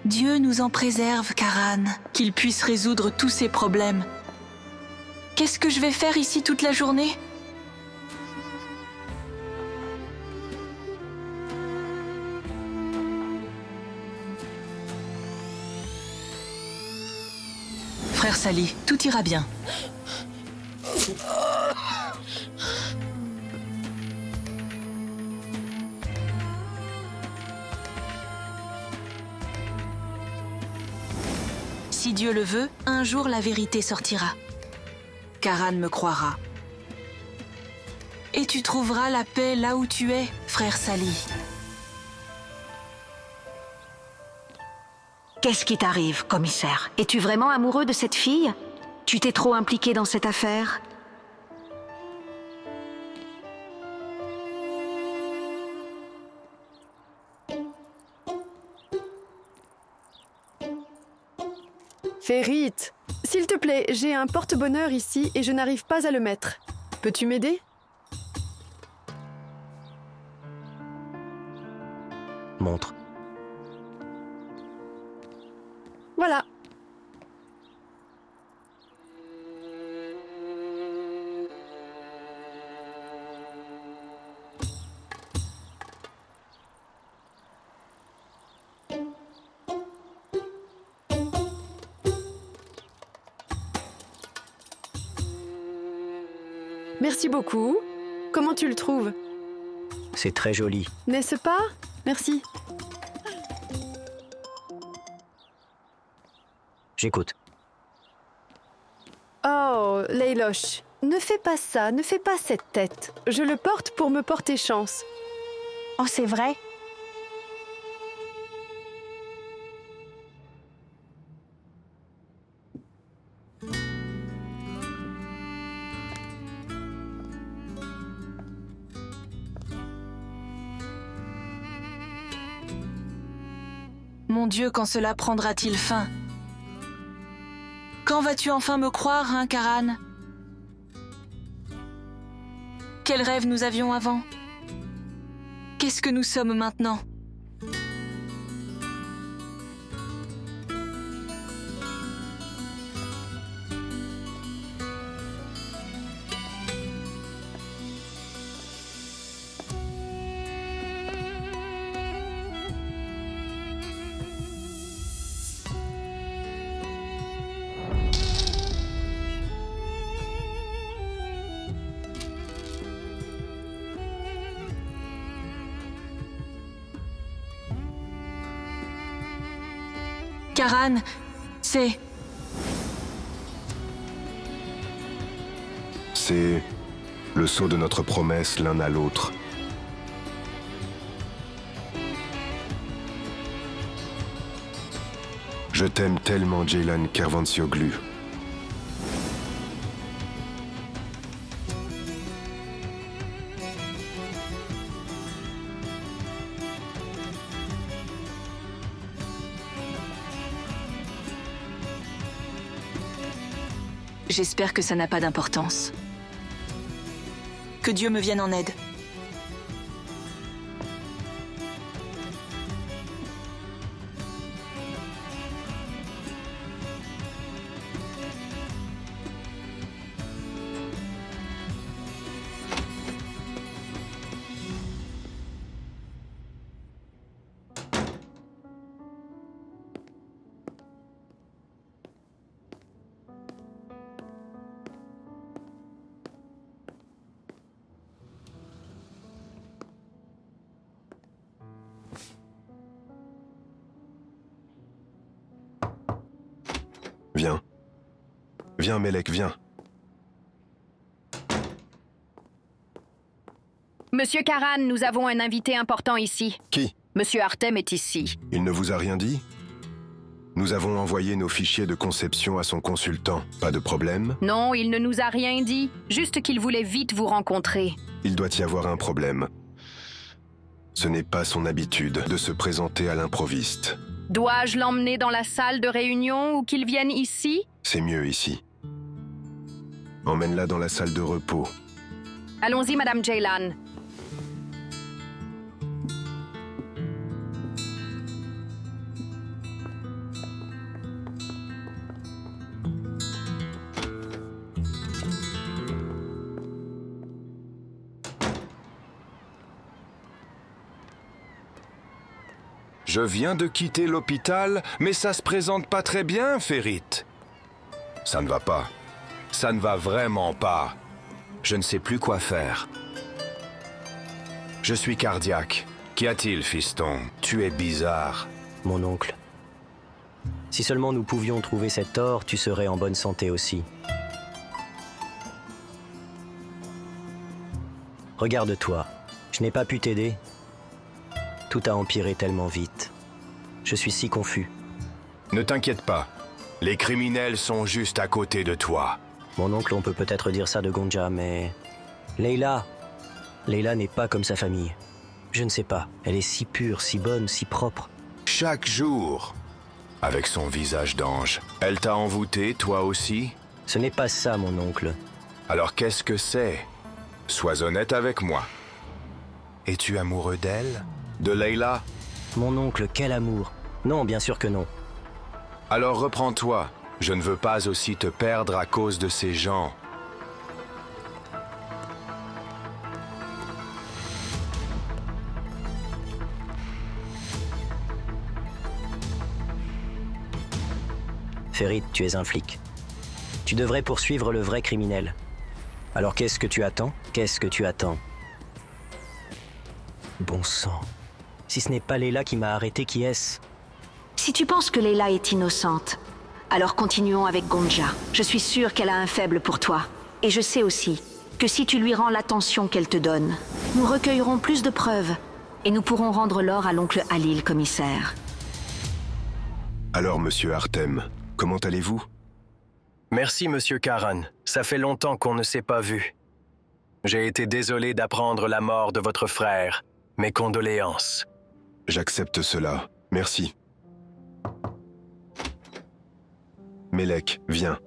Dieu nous en préserve, Karan, qu'il puisse résoudre tous ces problèmes. Qu'est-ce que je vais faire ici toute la journée? Frère Sali, tout ira bien. Si Dieu le veut, un jour la vérité sortira. Karan me croira. Et tu trouveras la paix là où tu es, frère Sali. Qu'est-ce qui t'arrive, commissaire? Es-tu vraiment amoureux de cette fille? Tu t'es trop impliqué dans cette affaire? Férit, s'il te plaît, j'ai un porte-bonheur ici et je n'arrive pas à le mettre. Peux-tu m'aider? Montre. Voilà. Merci beaucoup. Comment tu le trouves? C'est très joli. N'est-ce pas? Merci. J'écoute. Oh, Layloche, ne fais pas ça, ne fais pas cette tête. Je le porte pour me porter chance. Oh, c'est vrai? Mon Dieu, quand cela prendra-t-il fin? Quand vas-tu enfin me croire, hein, Karan? Quel rêve nous avions avant? Qu'est-ce que nous sommes maintenant? Karan, c'est... C'est le sceau de notre promesse l'un à l'autre. Je t'aime tellement, Jaylan Kervansioglu. J'espère que ça n'a pas d'importance. Que Dieu me vienne en aide. Viens. Viens, Melek, viens. Monsieur Karan, nous avons un invité important ici. Qui? Monsieur Artem est ici. Il ne vous a rien dit? Nous avons envoyé nos fichiers de conception à son consultant. Pas de problème? Non, il ne nous a rien dit. Juste qu'il voulait vite vous rencontrer. Il doit y avoir un problème. Ce n'est pas son habitude de se présenter à l'improviste. Dois-je l'emmener dans la salle de réunion ou qu'il vienne ici? C'est mieux ici. Emmène-la dans la salle de repos. Allons-y, Madame Jaylan. Je viens de quitter l'hôpital, mais ça se présente pas très bien, Ferit. Ça ne va pas. Ça ne va vraiment pas. Je ne sais plus quoi faire. Je suis cardiaque. Qu'y a-t-il, fiston? Tu es bizarre. Mon oncle. Si seulement nous pouvions trouver cet or, tu serais en bonne santé aussi. Regarde-toi. Je n'ai pas pu t'aider. Tout a empiré tellement vite. Je suis si confus. Ne t'inquiète pas. Les criminels sont juste à côté de toi. Mon oncle, on peut peut-être dire ça de Gonja, mais... Layla n'est pas comme sa famille. Je ne sais pas. Elle est si pure, si bonne, si propre. Chaque jour, avec son visage d'ange. Elle t'a envoûté, toi aussi? Ce n'est pas ça, mon oncle. Alors qu'est-ce que c'est? Sois honnête avec moi. Es-tu amoureux d'elle? De Layla? Mon oncle, quel amour. Non, bien sûr que non. Alors reprends-toi. Je ne veux pas aussi te perdre à cause de ces gens. Ferit, tu es un flic. Tu devrais poursuivre le vrai criminel. Alors qu'est-ce que tu attends? Qu'est-ce que tu attends? Bon sang. Si ce n'est pas Leila qui m'a arrêté, qui est-ce? Si tu penses que Leila est innocente, alors continuons avec Gonja. Je suis sûre qu'elle a un faible pour toi. Et je sais aussi que si tu lui rends l'attention qu'elle te donne, nous recueillerons plus de preuves et nous pourrons rendre l'or à l'oncle Halil, commissaire. Alors, monsieur Artem, comment allez-vous? Merci, monsieur Karan. Ça fait longtemps qu'on ne s'est pas vu. J'ai été désolé d'apprendre la mort de votre frère. Mes condoléances. J'accepte cela. Merci. Melek, viens.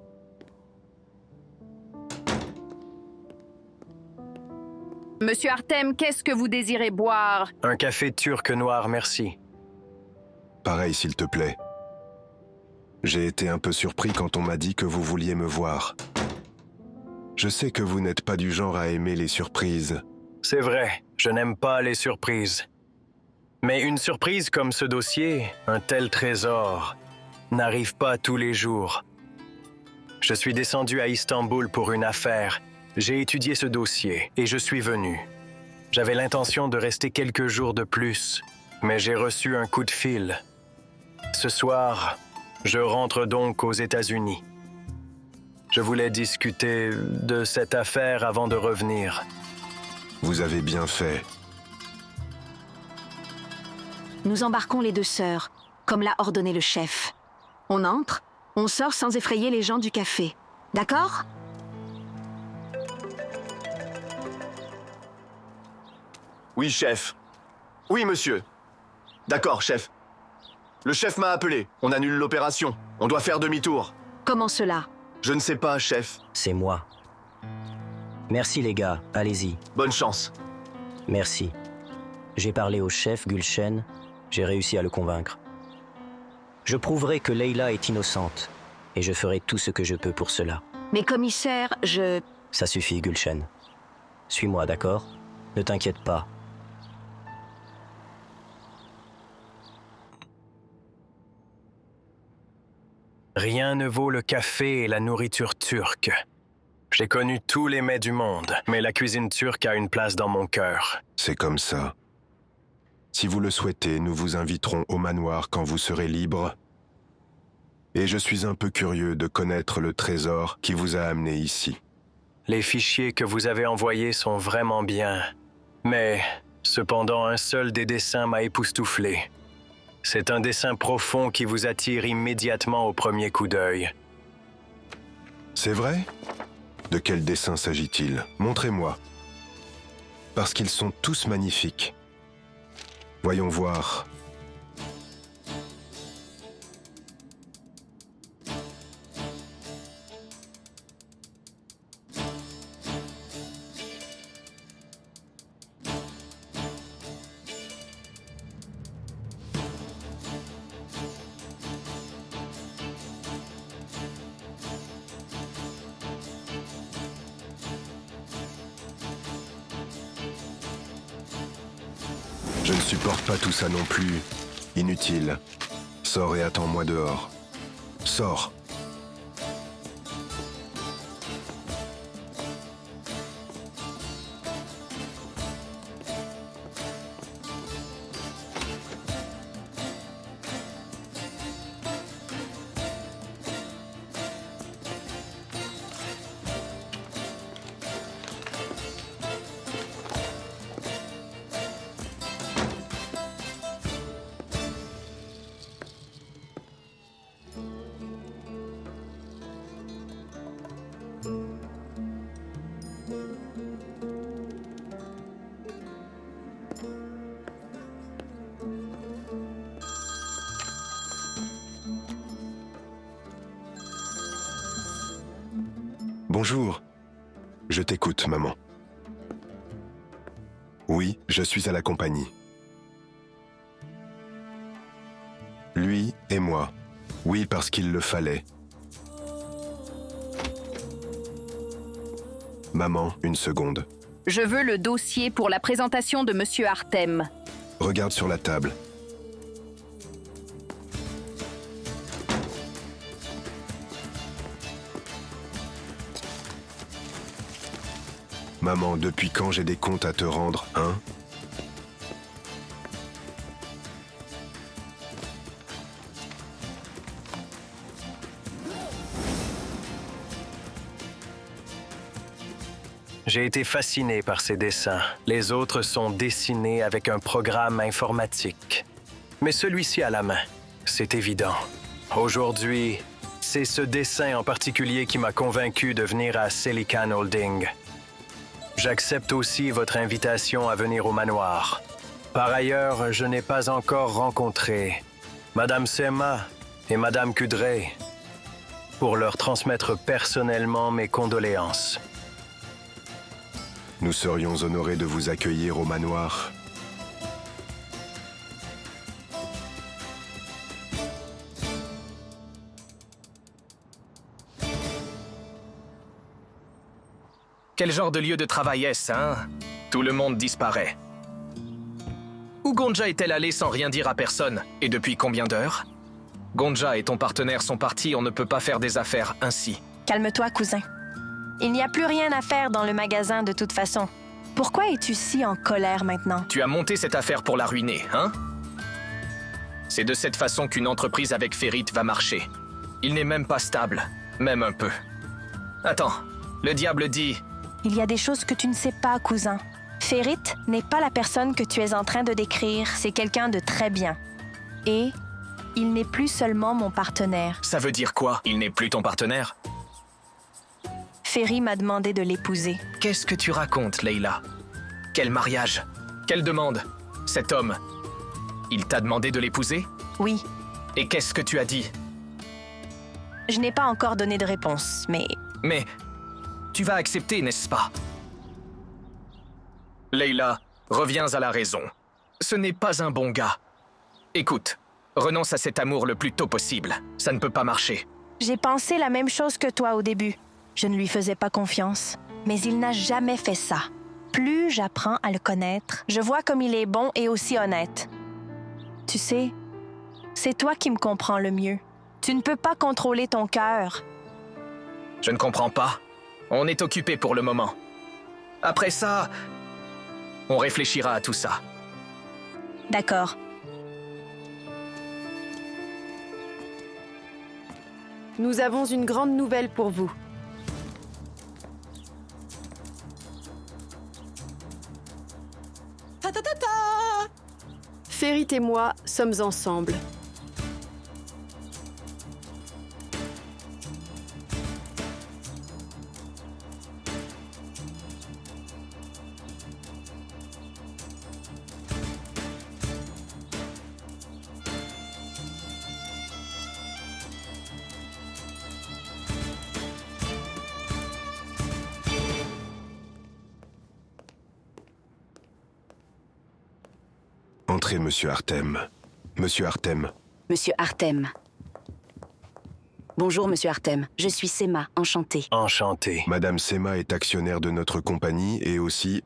Monsieur Artem, qu'est-ce que vous désirez boire? Un café turc noir, merci. Pareil, s'il te plaît. J'ai été un peu surpris quand on m'a dit que vous vouliez me voir. Je sais que vous n'êtes pas du genre à aimer les surprises. C'est vrai, je n'aime pas les surprises. Mais une surprise comme ce dossier, un tel trésor, n'arrive pas tous les jours. Je suis descendu à Istanbul pour une affaire. J'ai étudié ce dossier et je suis venu. J'avais l'intention de rester quelques jours de plus, mais j'ai reçu un coup de fil. Ce soir, je rentre donc aux États-Unis. Je voulais discuter de cette affaire avant de revenir. Vous avez bien fait. Nous embarquons les deux sœurs, comme l'a ordonné le chef. On entre, on sort sans effrayer les gens du café. D'accord? Oui, chef. Oui, monsieur. D'accord, chef. Le chef m'a appelé. On annule l'opération. On doit faire demi-tour. Comment cela? Je ne sais pas, chef. C'est moi. Merci les gars, allez-y. Bonne chance. Merci. J'ai parlé au chef Gulshen, j'ai réussi à le convaincre. Je prouverai que Leila est innocente, et je ferai tout ce que je peux pour cela. Mais commissaire, Ça suffit, Gulshen. Suis-moi, d'accord? Ne t'inquiète pas. Rien ne vaut le café et la nourriture turque. J'ai connu tous les mets du monde, mais la cuisine turque a une place dans mon cœur. C'est comme ça. Si vous le souhaitez, nous vous inviterons au manoir quand vous serez libre. Et je suis un peu curieux de connaître le trésor qui vous a amené ici. Les fichiers que vous avez envoyés sont vraiment bien. Mais, cependant, un seul des dessins m'a époustouflé. C'est un dessin profond qui vous attire immédiatement au premier coup d'œil. C'est vrai? De quel dessin s'agit-il? Montrez-moi. Parce qu'ils sont tous magnifiques. Voyons voir. Je ne supporte pas tout ça non plus. Inutile. Sors et attends-moi dehors. Sors. Bonjour. Je t'écoute, maman. Oui, je suis à la compagnie. Lui et moi. Oui, parce qu'il le fallait. Maman, une seconde. Je veux le dossier pour la présentation de Monsieur Artem. Regarde sur la table. Maman, depuis quand j'ai des comptes à te rendre, hein? J'ai été fasciné par ces dessins. Les autres sont dessinés avec un programme informatique. Mais celui-ci à la main, c'est évident. Aujourd'hui, c'est ce dessin en particulier qui m'a convaincu de venir à Selican Holding. J'accepte aussi votre invitation à venir au manoir. Par ailleurs, je n'ai pas encore rencontré Madame Sema et Madame Kudray pour leur transmettre personnellement mes condoléances. Nous serions honorés de vous accueillir au manoir. Quel genre de lieu de travail est-ce, hein? Tout le monde disparaît. Où Gonja est-elle allée sans rien dire à personne? Et depuis combien d'heures? Gonja et ton partenaire sont partis, on ne peut pas faire des affaires ainsi. Calme-toi, cousin. Il n'y a plus rien à faire dans le magasin de toute façon. Pourquoi es-tu si en colère maintenant? Tu as monté cette affaire pour la ruiner, hein? C'est de cette façon qu'une entreprise avec Ferit va marcher. Il n'est même pas stable, même un peu. Attends, le diable dit... Il y a des choses que tu ne sais pas, cousin. Ferit n'est pas la personne que tu es en train de décrire, c'est quelqu'un de très bien. Et il n'est plus seulement mon partenaire. Ça veut dire quoi? Il n'est plus ton partenaire? Ferry m'a demandé de l'épouser. Qu'est-ce que tu racontes, Leila? Quel mariage? Quelle demande? Cet homme, il t'a demandé de l'épouser? Oui. Et qu'est-ce que tu as dit? Je n'ai pas encore donné de réponse, mais... Mais, tu vas accepter, n'est-ce pas? Leila, reviens à la raison. Ce n'est pas un bon gars. Écoute, renonce à cet amour le plus tôt possible. Ça ne peut pas marcher. J'ai pensé la même chose que toi au début. Je ne lui faisais pas confiance, mais il n'a jamais fait ça. Plus j'apprends à le connaître, je vois comme il est bon et aussi honnête. Tu sais, c'est toi qui me comprends le mieux. Tu ne peux pas contrôler ton cœur. Je ne comprends pas. On est occupé pour le moment. Après ça, on réfléchira à tout ça. D'accord. Nous avons une grande nouvelle pour vous. Ferit et moi sommes ensemble. Entrez, Monsieur Artem. Monsieur Artem. Monsieur Artem. Bonjour, Monsieur Artem. Je suis Sema, enchantée. Enchanté. Madame Sema est actionnaire de notre compagnie et aussi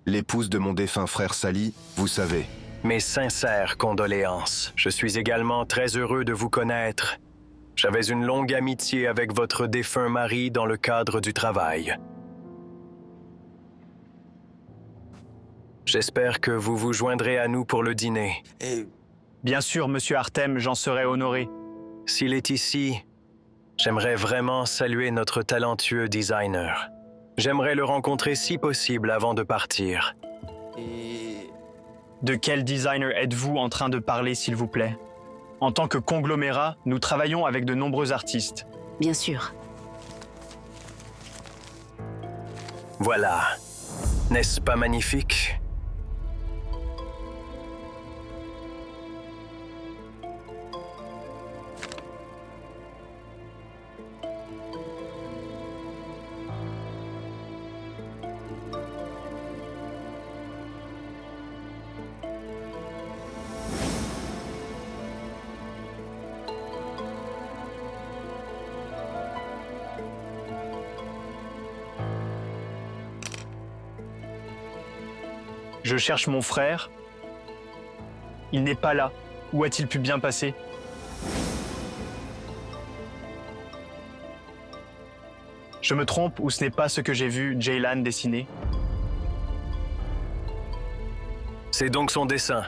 l'épouse de mon défunt frère Sally, vous savez. Mes sincères condoléances. Je suis également très heureux de vous connaître. J'avais une longue amitié avec votre défunt mari dans le cadre du travail. J'espère que vous vous joindrez à nous pour le dîner. Bien sûr, Monsieur Artem, j'en serai honoré. S'il est ici, j'aimerais vraiment saluer notre talentueux designer. J'aimerais le rencontrer si possible avant de partir. De quel designer êtes-vous en train de parler, s'il vous plaît? En tant que conglomérat, nous travaillons avec de nombreux artistes. Bien sûr. Voilà. N'est-ce pas magnifique? Je cherche mon frère. Il n'est pas là. Où a-t-il pu bien passer? Je me trompe ou ce n'est pas ce que j'ai vu Jaylan dessiner? C'est donc son dessin.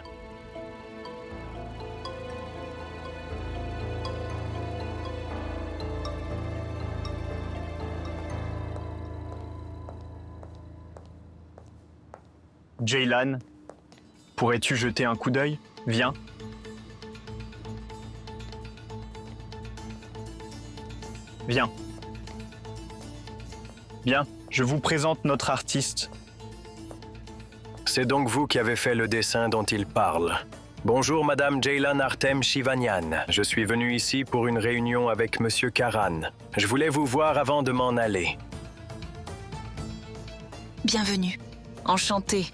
Jaylan, pourrais-tu jeter un coup d'œil? Viens. Viens. Bien, je vous présente notre artiste. C'est donc vous qui avez fait le dessin dont il parle. Bonjour, Madame Jaylan Artem Shivanian. Je suis venu ici pour une réunion avec Monsieur Karan. Je voulais vous voir avant de m'en aller. Bienvenue. Enchantée.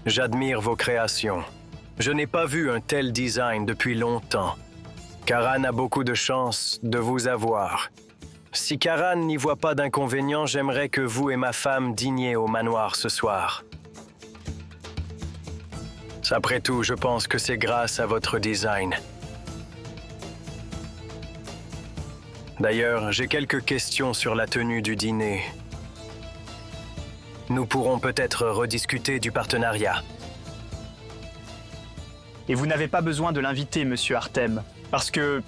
J'admire vos créations. Je n'ai pas vu un tel design depuis longtemps. Karan a beaucoup de chance de vous avoir. Si Karan n'y voit pas d'inconvénient, j'aimerais que vous et ma femme dîniez au manoir ce soir. Après tout, je pense que c'est grâce à votre design. D'ailleurs, j'ai quelques questions sur la tenue du dîner. Nous pourrons peut-être rediscuter du partenariat. Et vous n'avez pas besoin de l'inviter, Monsieur Artem, parce que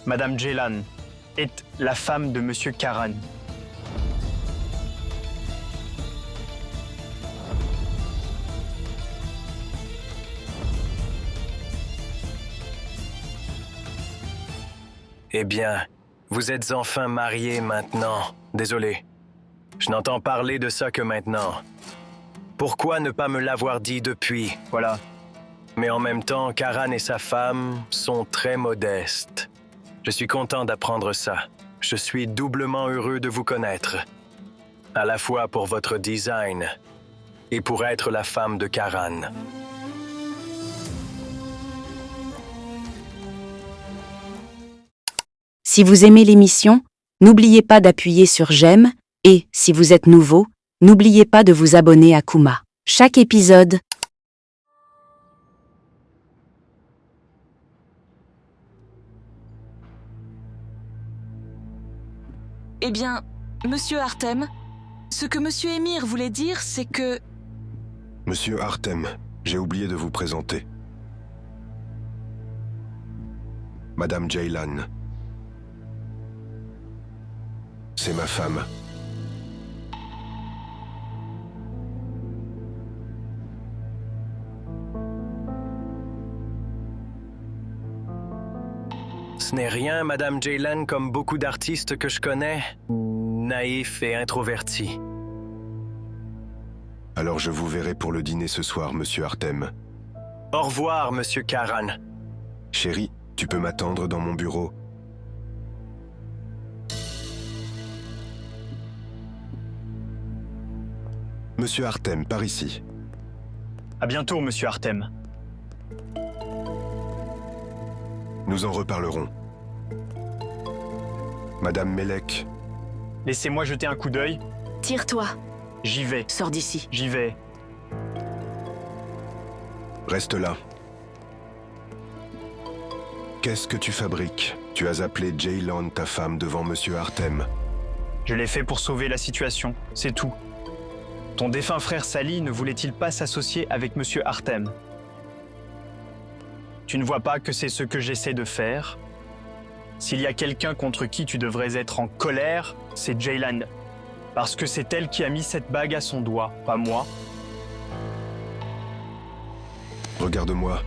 Madame Jaylan est la femme de Monsieur Karan. Eh bien, vous êtes enfin mariés maintenant. Désolé. Je n'entends parler de ça que maintenant. Pourquoi ne pas me l'avoir dit depuis? Voilà. Mais en même temps, Karan et sa femme sont très modestes. Je suis content d'apprendre ça. Je suis doublement heureux de vous connaître. À la fois pour votre design et pour être la femme de Karan. Si vous aimez l'émission, n'oubliez pas d'appuyer sur j'aime et, si vous êtes nouveau, n'oubliez pas de vous abonner à Kuma. Chaque épisode Eh bien, Monsieur Artem, ce que Monsieur Émir voulait dire, c'est que... Monsieur Artem, j'ai oublié de vous présenter. Madame Jaylan. C'est ma femme. Ce n'est rien, Madame Jaylan, comme beaucoup d'artistes que je connais, naïfs et introvertis. Alors je vous verrai pour le dîner ce soir, Monsieur Artem. Au revoir, Monsieur Karan. Chérie, tu peux m'attendre dans mon bureau. Monsieur Artem, par ici. À bientôt, Monsieur Artem. Nous en reparlerons. Madame Melek. Laissez-moi jeter un coup d'œil. Tire-toi. J'y vais. Sors d'ici. J'y vais. Reste là. Qu'est-ce que tu fabriques? Tu as appelé Jaylan, ta femme, devant Monsieur Artem. Je l'ai fait pour sauver la situation, c'est tout. Ton défunt frère Sally ne voulait-il pas s'associer avec Monsieur Artem? Tu ne vois pas que c'est ce que j'essaie de faire? S'il y a quelqu'un contre qui tu devrais être en colère, c'est Jaylan. Parce que c'est elle qui a mis cette bague à son doigt, pas moi. Regarde-moi.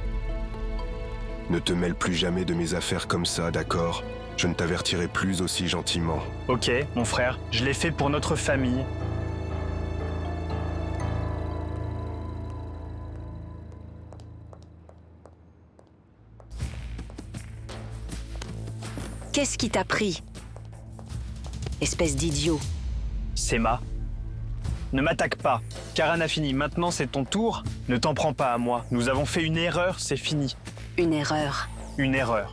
Ne te mêle plus jamais de mes affaires comme ça, d'accord? Je ne t'avertirai plus aussi gentiment. Ok, mon frère, je l'ai fait pour notre famille. Qu'est-ce qui t'a pris? Espèce d'idiot. Sema, ne m'attaque pas. Karan a fini, maintenant c'est ton tour. Ne t'en prends pas à moi. Nous avons fait une erreur, c'est fini. Une erreur. Une erreur.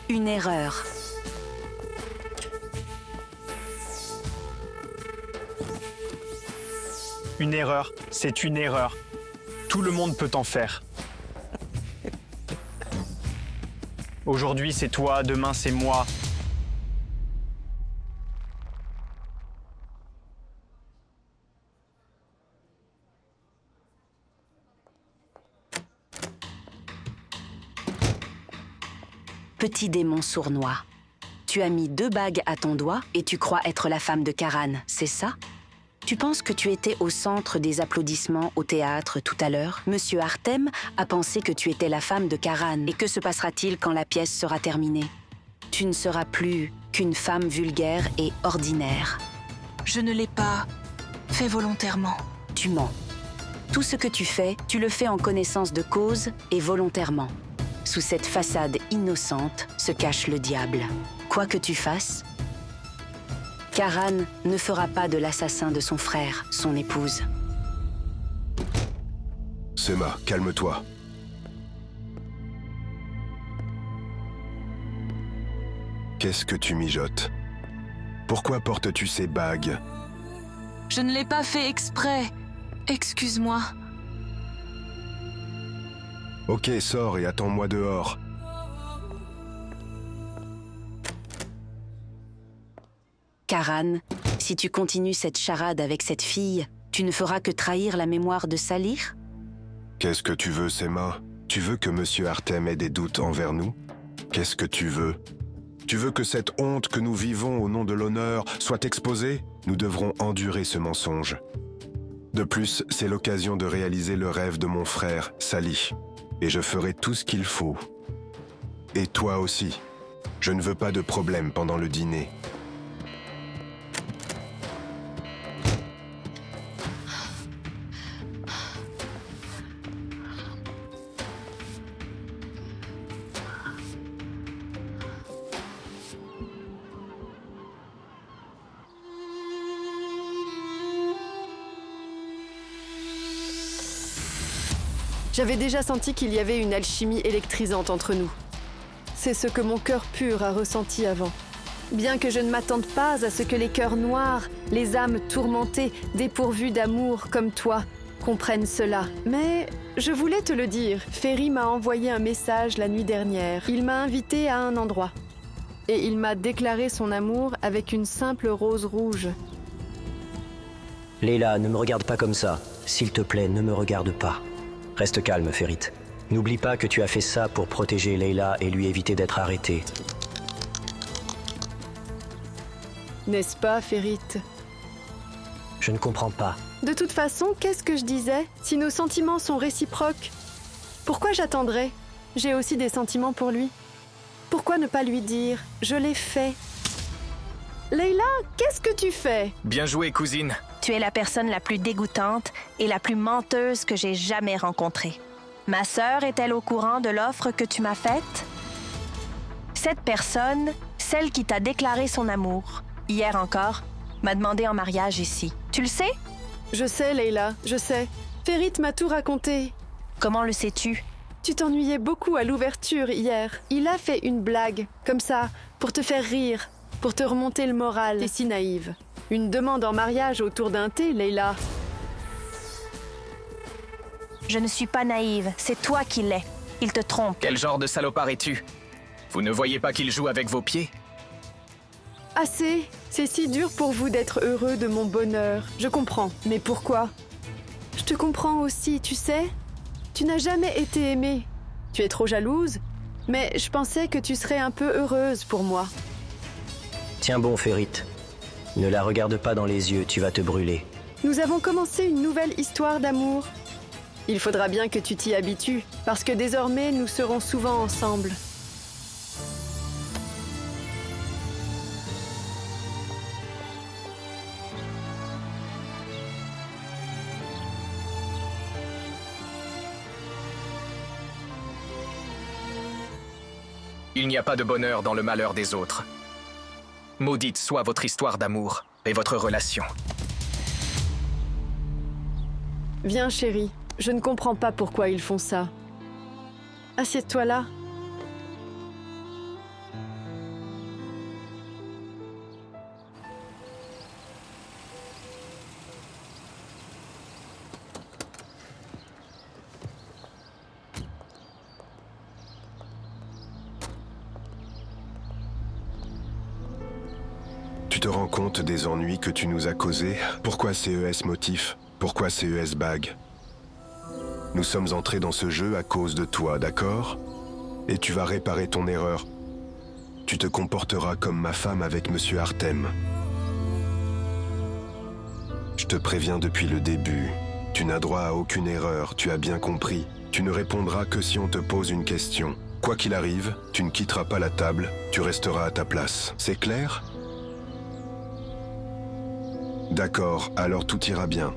Une erreur. Une erreur, c'est une erreur. Tout le monde peut en faire. Aujourd'hui c'est toi, demain c'est moi. Petit démon sournois. Tu as mis 2 bagues à ton doigt et tu crois être la femme de Karan, c'est ça? Tu penses que tu étais au centre des applaudissements au théâtre tout à l'heure? Monsieur Artem a pensé que tu étais la femme de Karan. Et que se passera-t-il quand la pièce sera terminée? Tu ne seras plus qu'une femme vulgaire et ordinaire. Je ne l'ai pas fait volontairement. Tu mens. Tout ce que tu fais, tu le fais en connaissance de cause et volontairement. Sous cette façade innocente se cache le diable. Quoi que tu fasses, Karan ne fera pas de l'assassin de son frère, son épouse. Sema, calme-toi. Qu'est-ce que tu mijotes? Pourquoi portes-tu ces bagues? Je ne l'ai pas fait exprès. Excuse-moi. Ok, sors et attends-moi dehors. Karan, si tu continues cette charade avec cette fille, tu ne feras que trahir la mémoire de Salir? Qu'est-ce que tu veux, Sema? Tu veux que Monsieur Artem ait des doutes envers nous? Qu'est-ce que tu veux? Tu veux que cette honte que nous vivons au nom de l'honneur soit exposée? Nous devrons endurer ce mensonge. De plus, c'est l'occasion de réaliser le rêve de mon frère, Sali. Et je ferai tout ce qu'il faut. Et toi aussi. Je ne veux pas de problème pendant le dîner. J'avais déjà senti qu'il y avait une alchimie électrisante entre nous. C'est ce que mon cœur pur a ressenti avant. Bien que je ne m'attende pas à ce que les cœurs noirs, les âmes tourmentées, dépourvues d'amour comme toi, comprennent cela. Mais je voulais te le dire, Ferry m'a envoyé un message la nuit dernière. Il m'a invité à un endroit. Et il m'a déclaré son amour avec une simple rose rouge. Layla, ne me regarde pas comme ça. S'il te plaît, ne me regarde pas. Reste calme, Ferit. N'oublie pas que tu as fait ça pour protéger Layla et lui éviter d'être arrêtée. N'est-ce pas, Ferit? Je ne comprends pas. De toute façon, qu'est-ce que je disais? Si nos sentiments sont réciproques, pourquoi j'attendrais? J'ai aussi des sentiments pour lui. Pourquoi ne pas lui dire? Je l'ai fait. Layla, qu'est-ce que tu fais? Bien joué, cousine. Tu es la personne la plus dégoûtante et la plus menteuse que j'ai jamais rencontrée. Ma sœur est-elle au courant de l'offre que tu m'as faite? Cette personne, celle qui t'a déclaré son amour, hier encore, m'a demandé en mariage ici. Tu le sais? Je sais, Layla, je sais. Ferit m'a tout raconté. Comment le sais-tu? Tu t'ennuyais beaucoup à l'ouverture hier. Il a fait une blague, comme ça, pour te faire rire, pour te remonter le moral. T'es si naïve. Une demande en mariage autour d'un thé, Layla. Je ne suis pas naïve, c'est toi qui l'es. Il te trompe. Quel genre de salopard es-tu? Vous ne voyez pas qu'il joue avec vos pieds? Assez. C'est si dur pour vous d'être heureux de mon bonheur. Je comprends. Mais pourquoi? Je te comprends aussi, tu sais. Tu n'as jamais été aimée. Tu es trop jalouse, mais je pensais que tu serais un peu heureuse pour moi. Tiens bon, Ferit. Ne la regarde pas dans les yeux, tu vas te brûler. Nous avons commencé une nouvelle histoire d'amour. Il faudra bien que tu t'y habitues, parce que désormais, nous serons souvent ensemble. Il n'y a pas de bonheur dans le malheur des autres. Maudite soit votre histoire d'amour et votre relation. Viens, chérie. Je ne comprends pas pourquoi ils font ça. Assieds-toi là. Tu te rends compte des ennuis que tu nous as causés? Pourquoi CES motif? Pourquoi CES bague? Nous sommes entrés dans ce jeu à cause de toi, d'accord? Et tu vas réparer ton erreur. Tu te comporteras comme ma femme avec Monsieur Artem. Je te préviens depuis le début. Tu n'as droit à aucune erreur, tu as bien compris. Tu ne répondras que si on te pose une question. Quoi qu'il arrive, tu ne quitteras pas la table, tu resteras à ta place. C'est clair? D'accord, alors tout ira bien.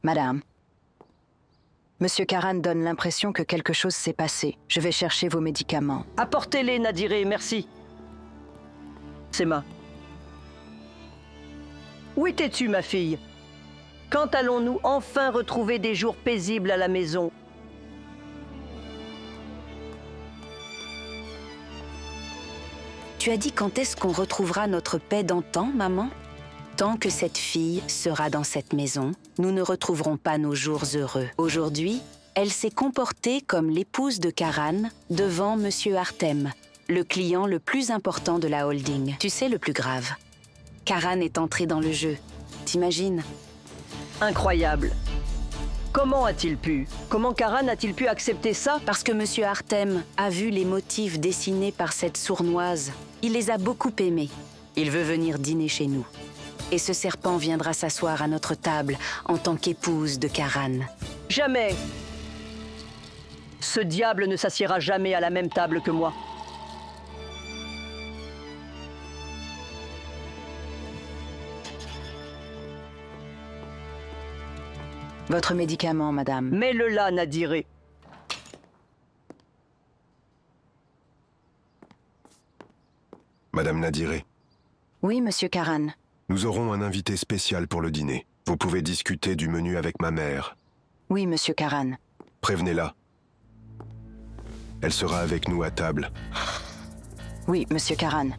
Madame, Monsieur Karan donne l'impression que quelque chose s'est passé. Je vais chercher vos médicaments. Apportez-les, Nadiré, merci. Sema. Où étais-tu, ma fille? Quand allons-nous enfin retrouver des jours paisibles à la maison? Tu as dit quand est-ce qu'on retrouvera notre paix d'antan, maman? Tant que cette fille sera dans cette maison, nous ne retrouverons pas nos jours heureux. Aujourd'hui, elle s'est comportée comme l'épouse de Karan devant Monsieur Artem, le client le plus important de la holding. Tu sais le plus grave. Karan est entré dans le jeu. T'imagines? Incroyable. Comment a-t-il pu? Comment Karan a-t-il pu accepter ça? Parce que Monsieur Artem a vu les motifs dessinés par cette sournoise. Il les a beaucoup aimés. Il veut venir dîner chez nous. Et ce serpent viendra s'asseoir à notre table en tant qu'épouse de Karan. Jamais. Ce diable ne s'assiera jamais à la même table que moi. Votre médicament, madame. Mets-le là, Nadiré. Madame Nadiré. Oui, Monsieur Karan. Nous aurons un invité spécial pour le dîner. Vous pouvez discuter du menu avec ma mère. Oui, Monsieur Karan. Prévenez-la. Elle sera avec nous à table. Oui, Monsieur Karan.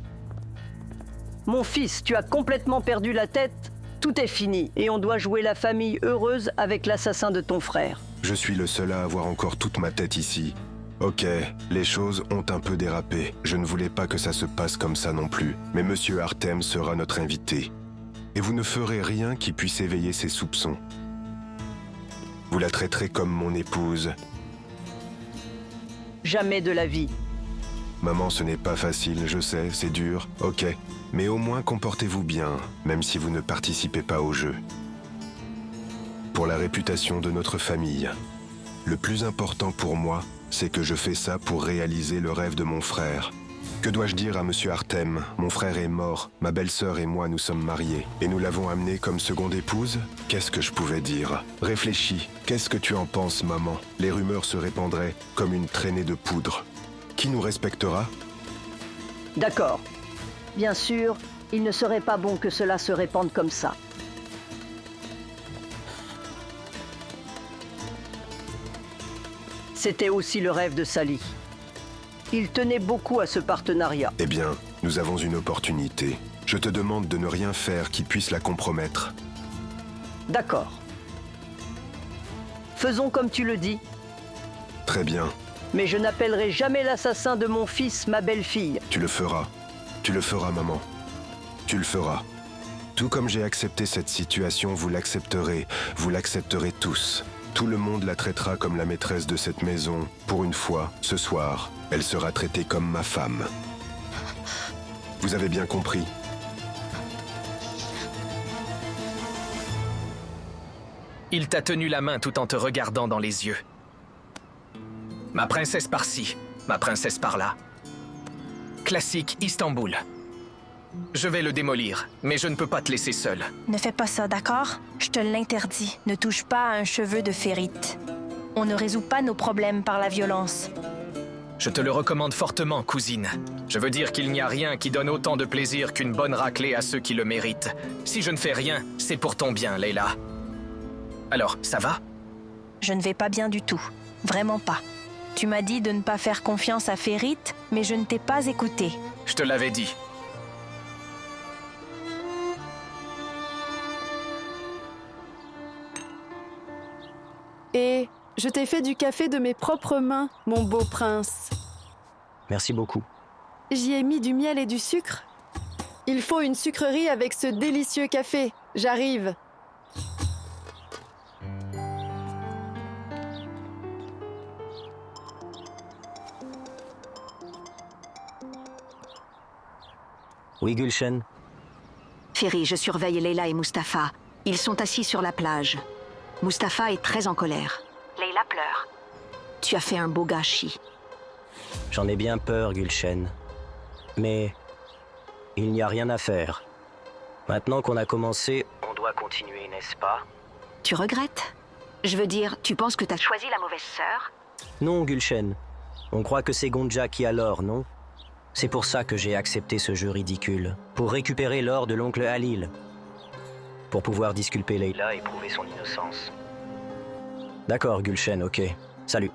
Mon fils, tu as complètement perdu la tête. Tout est fini et on doit jouer la famille heureuse avec l'assassin de ton frère. Je suis le seul à avoir encore toute ma tête ici. Ok, les choses ont un peu dérapé. Je ne voulais pas que ça se passe comme ça non plus. Mais Monsieur Artem sera notre invité. Et vous ne ferez rien qui puisse éveiller ses soupçons. Vous la traiterez comme mon épouse. Jamais de la vie. Maman, ce n'est pas facile, je sais, c'est dur, ok. Mais au moins comportez-vous bien, même si vous ne participez pas au jeu. Pour la réputation de notre famille, le plus important pour moi, c'est que je fais ça pour réaliser le rêve de mon frère. Que dois-je dire à Monsieur Artem? Mon frère est mort, ma belle-sœur et moi nous sommes mariés. Et nous l'avons amené comme seconde épouse? Qu'est-ce que je pouvais dire? Réfléchis, qu'est-ce que tu en penses, maman? Les rumeurs se répandraient comme une traînée de poudre. Qui nous respectera? D'accord. Bien sûr, il ne serait pas bon que cela se répande comme ça. C'était aussi le rêve de Sally. Il tenait beaucoup à ce partenariat. Eh bien, nous avons une opportunité. Je te demande de ne rien faire qui puisse la compromettre. D'accord. Faisons comme tu le dis. Très bien. Mais je n'appellerai jamais l'assassin de mon fils ma belle-fille. Tu le feras. Tu le feras, maman. Tu le feras. Tout comme j'ai accepté cette situation, vous l'accepterez. Vous l'accepterez tous. Tout le monde la traitera comme la maîtresse de cette maison. Pour une fois, ce soir, elle sera traitée comme ma femme. Vous avez bien compris? Il t'a tenu la main tout en te regardant dans les yeux. Ma princesse par-ci, ma princesse par-là. Classique Istanbul. Je vais le démolir, mais je ne peux pas te laisser seul. Ne fais pas ça, d'accord? Je te l'interdis. Ne touche pas à un cheveu de Ferit. On ne résout pas nos problèmes par la violence. Je te le recommande fortement, cousine. Je veux dire qu'il n'y a rien qui donne autant de plaisir qu'une bonne raclée à ceux qui le méritent. Si je ne fais rien, c'est pour ton bien, Leila. Alors, ça va? Je ne vais pas bien du tout. Vraiment pas. Tu m'as dit de ne pas faire confiance à Ferit, mais je ne t'ai pas écouté. Je te l'avais dit. Et je t'ai fait du café de mes propres mains, mon beau prince. Merci beaucoup. J'y ai mis du miel et du sucre. Il faut une sucrerie avec ce délicieux café. J'arrive. Oui, Gulshen? Ferry, je surveille Leila et Mustapha. Ils sont assis sur la plage. Mustapha est très en colère. Leila pleure. Tu as fait un beau gâchis. J'en ai bien peur, Gulshen. Mais il n'y a rien à faire. Maintenant qu'on a commencé, on doit continuer, n'est-ce pas? Tu regrettes? Je veux dire, tu penses que t'as choisi la mauvaise sœur? Non, Gulshen. On croit que c'est Gonja qui a l'or, non? C'est pour ça que j'ai accepté ce jeu ridicule. Pour récupérer l'or de l'oncle Halil. Pour pouvoir disculper Leila et prouver son innocence. D'accord, Gulshen, ok. Salut.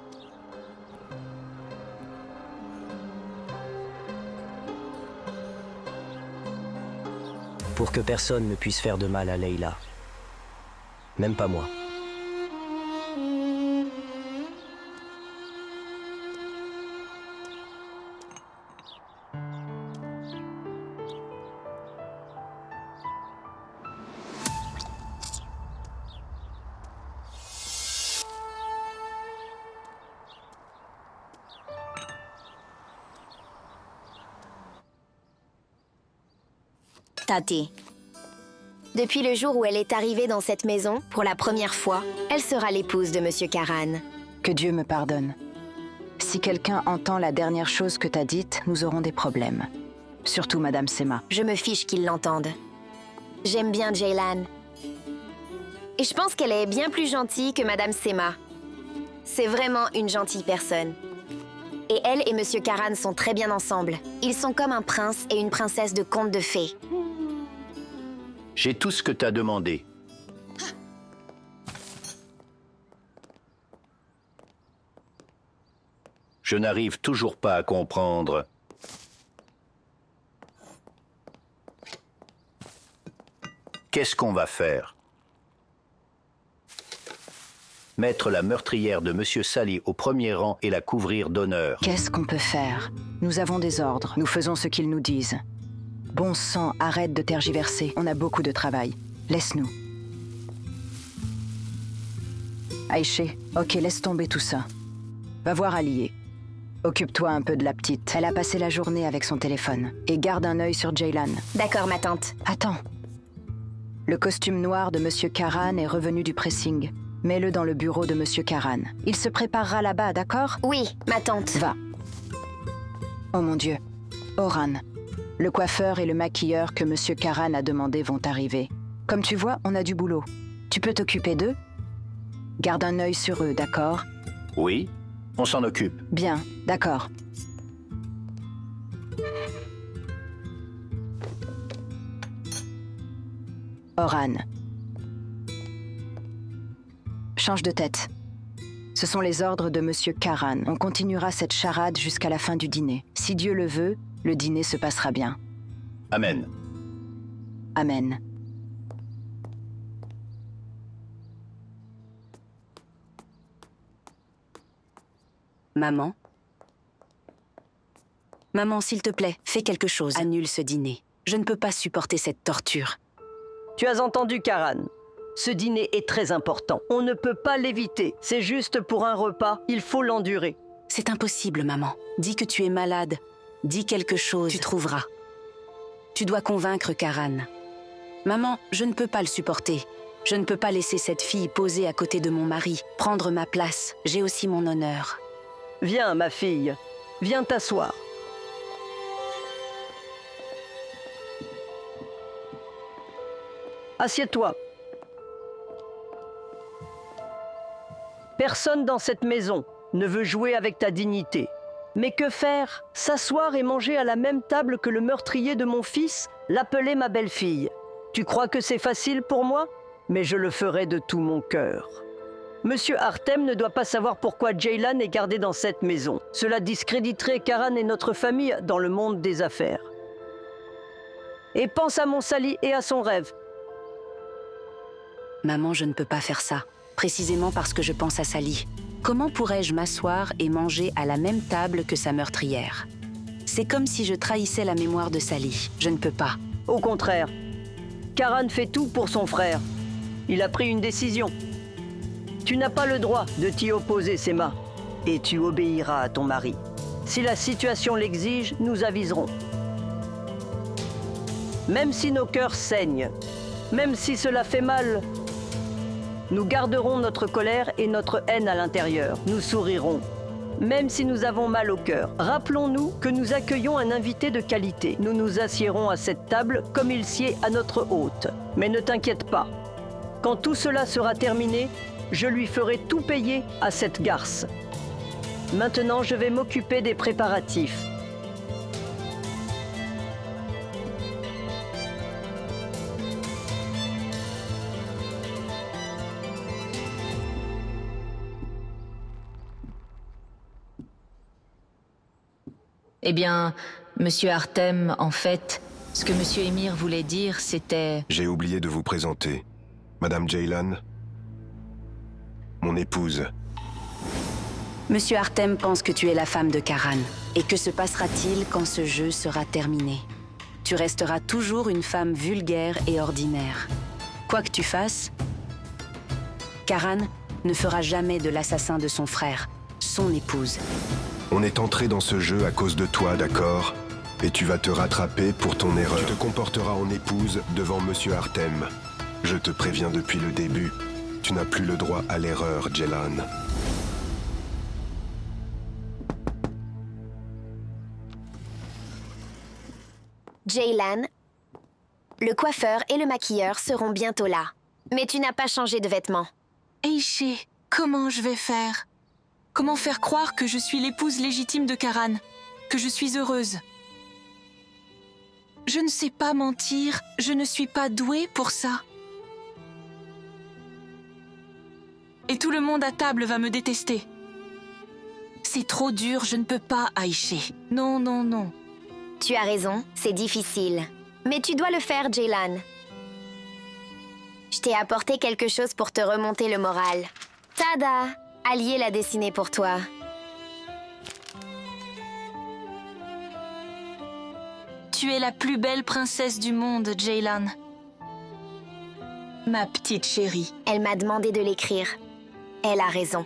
Pour que personne ne puisse faire de mal à Leila. Même pas moi. Tati. Depuis le jour où elle est arrivée dans cette maison, pour la première fois, elle sera l'épouse de Monsieur Karan. Que Dieu me pardonne. Si quelqu'un entend la dernière chose que t'as dite, nous aurons des problèmes. Surtout Madame Sema. Je me fiche qu'ils l'entendent. J'aime bien Jaylan. Et je pense qu'elle est bien plus gentille que Madame Sema. C'est vraiment une gentille personne. Et elle et Monsieur Karan sont très bien ensemble. Ils sont comme un prince et une princesse de conte de fées. J'ai tout ce que t'as demandé. Je n'arrive toujours pas à comprendre. Qu'est-ce qu'on va faire? Mettre la meurtrière de Monsieur Sally au premier rang et la couvrir d'honneur. Qu'est-ce qu'on peut faire? Nous avons des ordres. Nous faisons ce qu'ils nous disent. Bon sang, arrête de tergiverser. On a beaucoup de travail. Laisse-nous. Aïché, ok, laisse tomber tout ça. Va voir Alié. Occupe-toi un peu de la petite. Elle a passé la journée avec son téléphone. Et garde un œil sur Jaylan. D'accord, ma tante. Attends. Le costume noir de Monsieur Karan est revenu du pressing. Mets-le dans le bureau de Monsieur Karan. Il se préparera là-bas, d'accord? Oui, ma tante. Va. Oh mon Dieu. Oran. Le coiffeur et le maquilleur que Monsieur Karan a demandé vont arriver. Comme tu vois, on a du boulot. Tu peux t'occuper d'eux? Garde un œil sur eux, d'accord? Oui, on s'en occupe. Bien, d'accord. Oran. Change de tête. Ce sont les ordres de Monsieur Karan. On continuera cette charade jusqu'à la fin du dîner. Si Dieu le veut, le dîner se passera bien. Amen. Amen. Maman? Maman, s'il te plaît, fais quelque chose. Annule ce dîner. Je ne peux pas supporter cette torture. Tu as entendu, Karan. Ce dîner est très important. On ne peut pas l'éviter. C'est juste pour un repas. Il faut l'endurer. C'est impossible, maman. Dis que tu es malade. Dis quelque chose. Tu trouveras. Tu dois convaincre Karan. Maman, je ne peux pas le supporter. Je ne peux pas laisser cette fille poser à côté de mon mari, prendre ma place. J'ai aussi mon honneur. Viens, ma fille. Viens t'asseoir. Assieds-toi. Personne dans cette maison ne veut jouer avec ta dignité. Mais que faire? S'asseoir et manger à la même table que le meurtrier de mon fils, l'appeler ma belle-fille. Tu crois que c'est facile pour moi? Mais je le ferai de tout mon cœur. Monsieur Artem ne doit pas savoir pourquoi Jaylan est gardé dans cette maison. Cela discréditerait Karan et notre famille dans le monde des affaires. Et pense à mon Sally et à son rêve. Maman, je ne peux pas faire ça. Précisément parce que je pense à Sally. Comment pourrais-je m'asseoir et manger à la même table que sa meurtrière? C'est comme si je trahissais la mémoire de Sally. Je ne peux pas. Au contraire, Karan fait tout pour son frère. Il a pris une décision. Tu n'as pas le droit de t'y opposer, Sema, et tu obéiras à ton mari. Si la situation l'exige, nous aviserons. Même si nos cœurs saignent, même si cela fait mal, nous garderons notre colère et notre haine à l'intérieur. Nous sourirons, même si nous avons mal au cœur. Rappelons-nous que nous accueillons un invité de qualité. Nous nous assiérons à cette table comme il sied à notre hôte. Mais ne t'inquiète pas. Quand tout cela sera terminé, je lui ferai tout payer à cette garce. Maintenant, je vais m'occuper des préparatifs. Eh bien, Monsieur Artem, en fait, ce que Monsieur Émir voulait dire, c'était... J'ai oublié de vous présenter. Madame Jaylan, mon épouse. Monsieur Artem pense que tu es la femme de Karan. Et que se passera-t-il quand ce jeu sera terminé? Tu resteras toujours une femme vulgaire et ordinaire. Quoi que tu fasses, Karan ne fera jamais de l'assassin de son frère, son épouse. On est entré dans ce jeu à cause de toi, d'accord? Et tu vas te rattraper pour ton erreur. Tu te comporteras en épouse devant Monsieur Artem. Je te préviens depuis le début. Tu n'as plus le droit à l'erreur, Jaylan. Jaylan, le coiffeur et le maquilleur seront bientôt là. Mais tu n'as pas changé de vêtements. Aïché, comment je vais faire? Comment faire croire que je suis l'épouse légitime de Karan? Que je suis heureuse? Je ne sais pas mentir, je ne suis pas douée pour ça. Et tout le monde à table va me détester. C'est trop dur, je ne peux pas, Aïché. Non, non, non. Tu as raison, c'est difficile. Mais tu dois le faire, Jaylan. Je t'ai apporté quelque chose pour te remonter le moral. Tada! Allié l'a dessiné pour toi. Tu es la plus belle princesse du monde, Jaylan. Ma petite chérie. Elle m'a demandé de l'écrire. Elle a raison.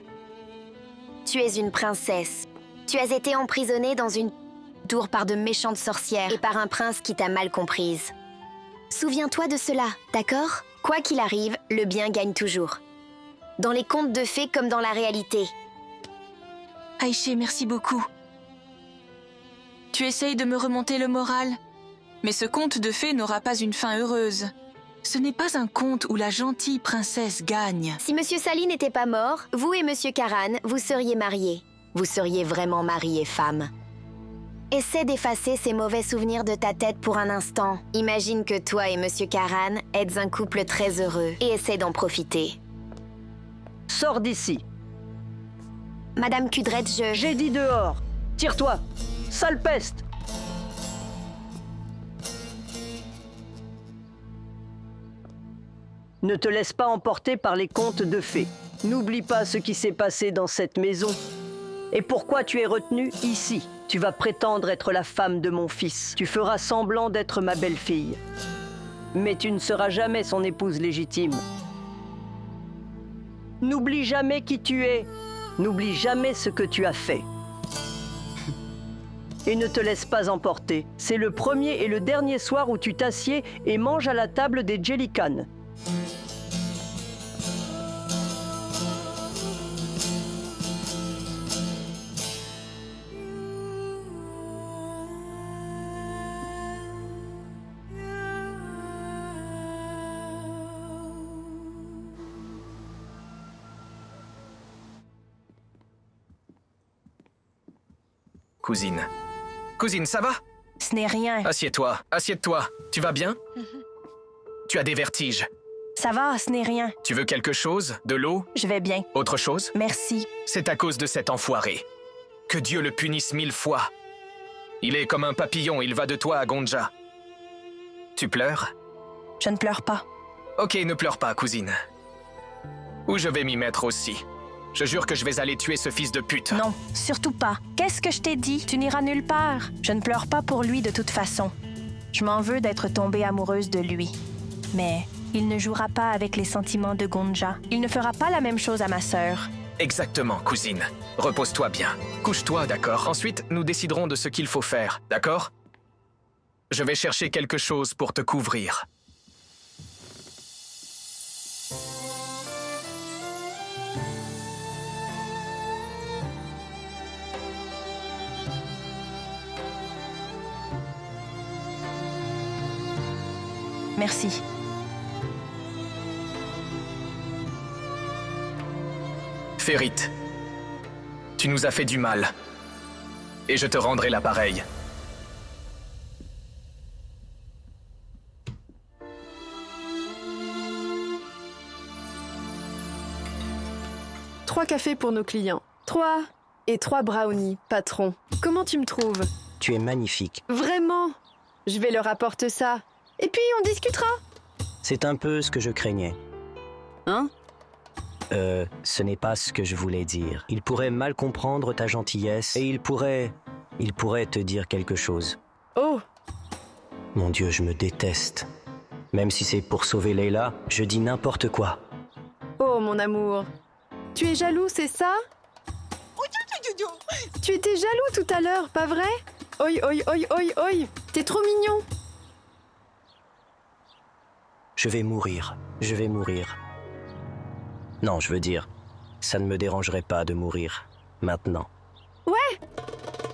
Tu es une princesse. Tu as été emprisonnée dans une tour par de méchantes sorcières et par un prince qui t'a mal comprise. Souviens-toi de cela, d'accord? Quoi qu'il arrive, le bien gagne toujours. Dans les contes de fées comme dans la réalité. Aïché, merci beaucoup. Tu essayes de me remonter le moral, mais ce conte de fées n'aura pas une fin heureuse. Ce n'est pas un conte où la gentille princesse gagne. Si Monsieur Sali n'était pas mort, vous et Monsieur Karan, vous seriez mariés. Vous seriez vraiment mari et femme. Essaie d'effacer ces mauvais souvenirs de ta tête pour un instant. Imagine que toi et Monsieur Karan êtes un couple très heureux et essaie d'en profiter. Sors d'ici. Madame Kudret, J'ai dit dehors. Tire-toi. Sale peste. Ne te laisse pas emporter par les contes de fées. N'oublie pas ce qui s'est passé dans cette maison. Et pourquoi tu es retenue ici. Tu vas prétendre être la femme de mon fils. Tu feras semblant d'être ma belle-fille. Mais tu ne seras jamais son épouse légitime. N'oublie jamais qui tu es. N'oublie jamais ce que tu as fait. Et ne te laisse pas emporter. C'est le premier et le dernier soir où tu t'assieds et manges à la table des Jellican. Cousine. Cousine, ça va? Ce n'est rien. Assieds-toi, assieds-toi. Tu vas bien? Tu as des vertiges. Ça va, ce n'est rien. Tu veux quelque chose? De l'eau? Je vais bien. Autre chose? Merci. C'est à cause de cet enfoiré. Que Dieu le punisse 1000 fois. Il est comme un papillon, il va de toi à Gonja. Tu pleures? Je ne pleure pas. Ok, ne pleure pas, cousine. Ou je vais m'y mettre aussi. Je jure que je vais aller tuer ce fils de pute. Non, surtout pas. Qu'est-ce que je t'ai dit? Tu n'iras nulle part. Je ne pleure pas pour lui de toute façon. Je m'en veux d'être tombée amoureuse de lui. Mais il ne jouera pas avec les sentiments de Gonja. Il ne fera pas la même chose à ma sœur. Exactement, cousine. Repose-toi bien. Couche-toi, d'accord? Ensuite, nous déciderons de ce qu'il faut faire, d'accord? Je vais chercher quelque chose pour te couvrir. Merci. Férit, tu nous as fait du mal. Et je te rendrai l'appareil. Trois cafés pour nos clients. 3 et 3 brownies, patron. Comment tu me trouves? Tu es magnifique. Vraiment? Je vais leur apporter ça. Et puis on discutera. C'est un peu ce que je craignais. Hein? Ce n'est pas ce que je voulais dire. Il pourrait mal comprendre ta gentillesse et il pourrait te dire quelque chose. Oh! Mon Dieu, je me déteste. Même si c'est pour sauver Leila, je dis n'importe quoi. Oh, mon amour. Tu es jaloux, c'est ça? Tu étais jaloux tout à l'heure, pas vrai? Oi, oi, oi, oi, oi. T'es trop mignon. Je vais mourir. Je vais mourir. Non, je veux dire, ça ne me dérangerait pas de mourir. Maintenant. Ouais!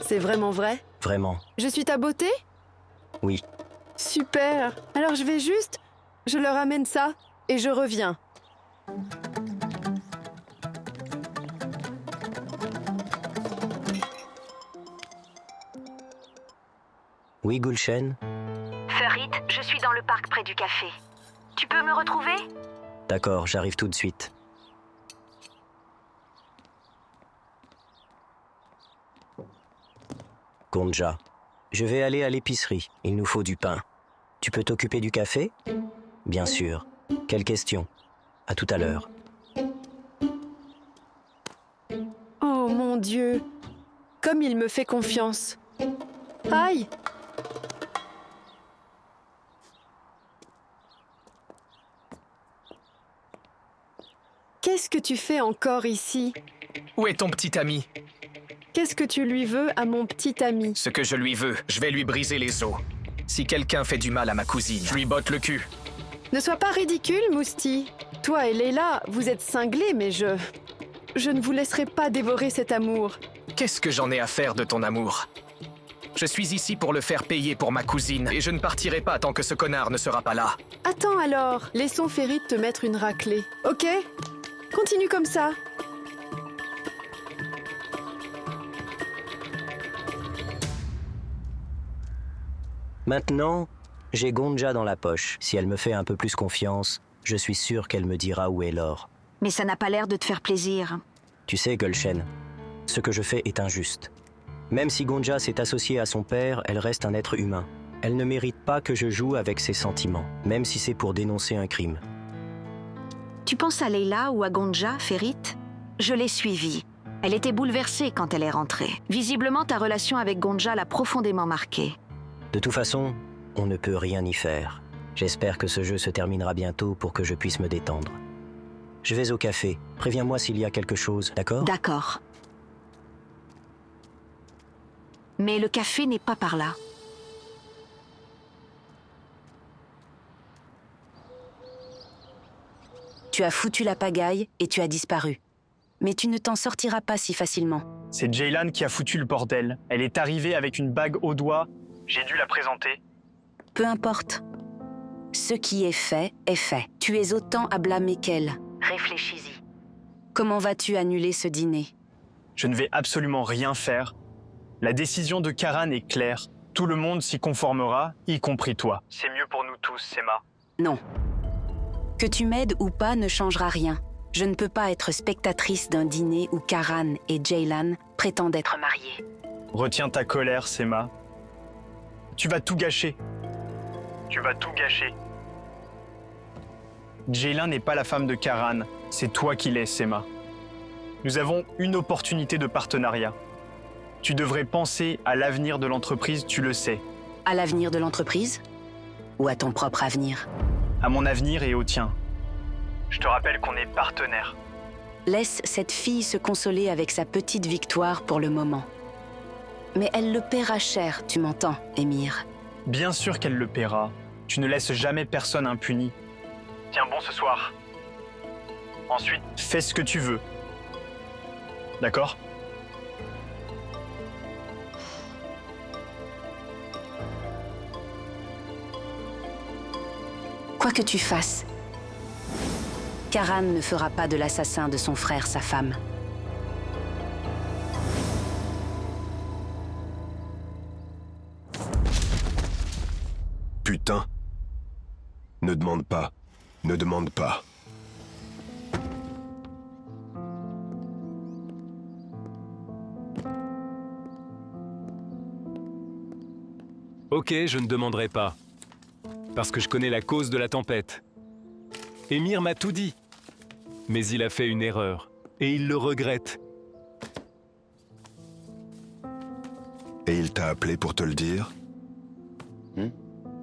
C'est vraiment vrai? Vraiment. Je suis ta beauté? Oui. Super! Alors je leur amène ça et je reviens. Oui, Gulshen? Ferit, je suis dans le parc près du café. Tu peux me retrouver? D'accord, j'arrive tout de suite. Gonja, je vais aller à l'épicerie. Il nous faut du pain. Tu peux t'occuper du café? Bien sûr. Quelle question? À tout à l'heure. Oh mon Dieu! Comme il me fait confiance. Aïe! Qu'est-ce que tu fais encore ici? Où est ton petit ami? Qu'est-ce que tu lui veux à mon petit ami? Ce que je lui veux, je vais lui briser les os. Si quelqu'un fait du mal à ma cousine, je lui botte le cul. Ne sois pas ridicule, Mousti. Toi et Leila, vous êtes cinglés, mais je ne vous laisserai pas dévorer cet amour. Qu'est-ce que j'en ai à faire de ton amour? Je suis ici pour le faire payer pour ma cousine, et je ne partirai pas tant que ce connard ne sera pas là. Attends alors, laissons Ferit te mettre une raclée, ok? Continue comme ça. Maintenant, j'ai Gonja dans la poche. Si elle me fait un peu plus confiance, je suis sûr qu'elle me dira où est l'or. Mais ça n'a pas l'air de te faire plaisir. Tu sais, Gulshen, ce que je fais est injuste. Même si Gonja s'est associée à son père, elle reste un être humain. Elle ne mérite pas que je joue avec ses sentiments, même si c'est pour dénoncer un crime. Tu penses à Leila ou à Gonja, Ferit? Je l'ai suivie. Elle était bouleversée quand elle est rentrée. Visiblement, ta relation avec Gonja l'a profondément marquée. De toute façon, on ne peut rien y faire. J'espère que ce jeu se terminera bientôt pour que je puisse me détendre. Je vais au café. Préviens-moi s'il y a quelque chose, d'accord? D'accord. Mais le café n'est pas par là. Tu as foutu la pagaille et tu as disparu. Mais tu ne t'en sortiras pas si facilement. C'est Jaylan qui a foutu le bordel. Elle est arrivée avec une bague au doigt. J'ai dû la présenter. Peu importe. Ce qui est fait est fait. Tu es autant à blâmer qu'elle. Réfléchis-y. Comment vas-tu annuler ce dîner? Je ne vais absolument rien faire. La décision de Karan est claire. Tout le monde s'y conformera, y compris toi. C'est mieux pour nous tous, Sema. Non. Que tu m'aides ou pas ne changera rien. Je ne peux pas être spectatrice d'un dîner où Karan et Jaylan prétendent être mariés. Retiens ta colère, Sema. Tu vas tout gâcher. Tu vas tout gâcher. Jaylan n'est pas la femme de Karan. C'est toi qui l'es, Sema. Nous avons une opportunité de partenariat. Tu devrais penser à l'avenir de l'entreprise, tu le sais. À l'avenir de l'entreprise? ou à ton propre avenir? À mon avenir et au tien. Je te rappelle qu'on est partenaires. Laisse cette fille se consoler avec sa petite victoire pour le moment. Mais elle le paiera cher, tu m'entends, Émir? Bien sûr qu'elle le paiera. Tu ne laisses jamais personne impuni. Tiens bon ce soir. Ensuite, fais ce que tu veux. D'accord? Quoi que tu fasses, Karan ne fera pas de l'assassin de son frère sa femme. Putain. Ne demande pas. Ne demande pas. Ok, je ne demanderai pas. Parce que je connais la cause de la tempête. Émir m'a tout dit. Mais il a fait une erreur. Et il le regrette. Et il t'a appelé pour te le dire?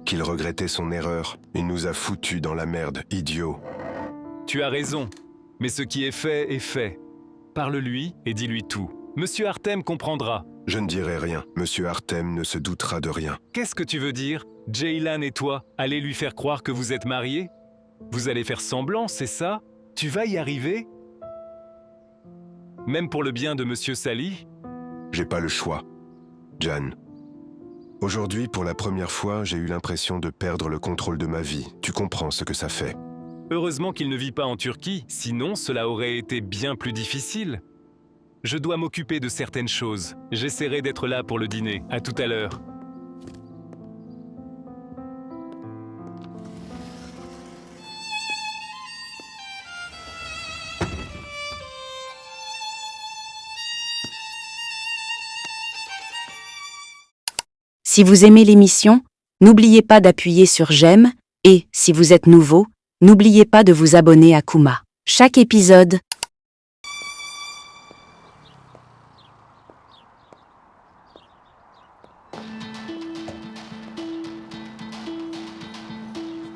Qu'il regrettait son erreur. Il nous a foutus dans la merde, idiot. Tu as raison. Mais ce qui est fait est fait. Parle-lui et dis-lui tout. Monsieur Artem comprendra. Je ne dirai rien. Monsieur Artem ne se doutera de rien. Qu'est-ce que tu veux dire? Jaylan et toi, allez lui faire croire que vous êtes mariés? Vous allez faire semblant, c'est ça? Tu vas y arriver? Même pour le bien de Monsieur Sally? J'ai pas le choix, Jan. Aujourd'hui, pour la première fois, j'ai eu l'impression de perdre le contrôle de ma vie. Tu comprends ce que ça fait. Heureusement qu'il ne vit pas en Turquie, sinon cela aurait été bien plus difficile. Je dois m'occuper de certaines choses. J'essaierai d'être là pour le dîner. À tout à l'heure. Si vous aimez l'émission, n'oubliez pas d'appuyer sur j'aime et, si vous êtes nouveau, n'oubliez pas de vous abonner à Kuma. Chaque épisode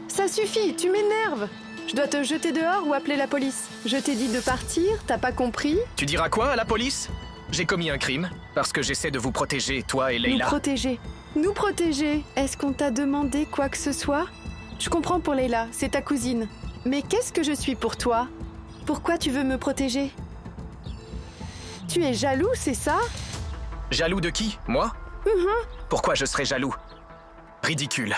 Ça suffit, tu m'énerves. Je dois te jeter dehors ou appeler la police. Je t'ai dit de partir, t'as pas compris? Tu diras quoi à la police? J'ai commis un crime, parce que j'essaie de vous protéger, toi et Leila. Nous protéger? Nous protéger? Est-ce qu'on t'a demandé quoi que ce soit? Je comprends pour Leila, c'est ta cousine. Mais qu'est-ce que je suis pour toi? Pourquoi tu veux me protéger? Tu es jaloux, c'est ça? Jaloux de qui? Moi? Pourquoi je serais jaloux? Ridicule.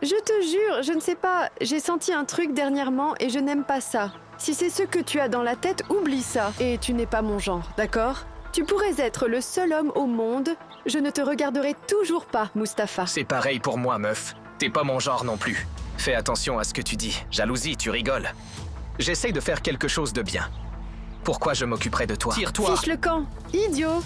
Je te jure, je ne sais pas, j'ai senti un truc dernièrement et je n'aime pas ça. Si c'est ce que tu as dans la tête, oublie ça. Et tu n'es pas mon genre, d'accord? Tu pourrais être le seul homme au monde, je ne te regarderai toujours pas, Mustapha. C'est pareil pour moi, meuf. T'es pas mon genre non plus. Fais attention à ce que tu dis. Jalousie, tu rigoles. J'essaye de faire quelque chose de bien. Pourquoi je m'occuperai de toi? Tire-toi! Fiche le camp, idiot!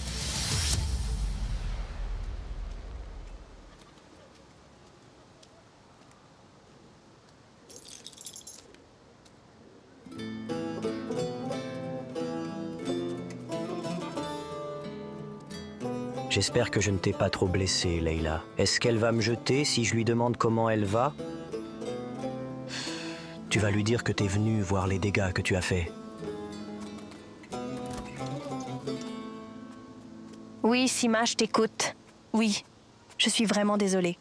J'espère que je ne t'ai pas trop blessé, Leila. Est-ce qu'elle va me jeter si je lui demande comment elle va? Tu vas lui dire que t'es venu voir les dégâts que tu as faits. Oui, Sima, je t'écoute. Oui, je suis vraiment désolée.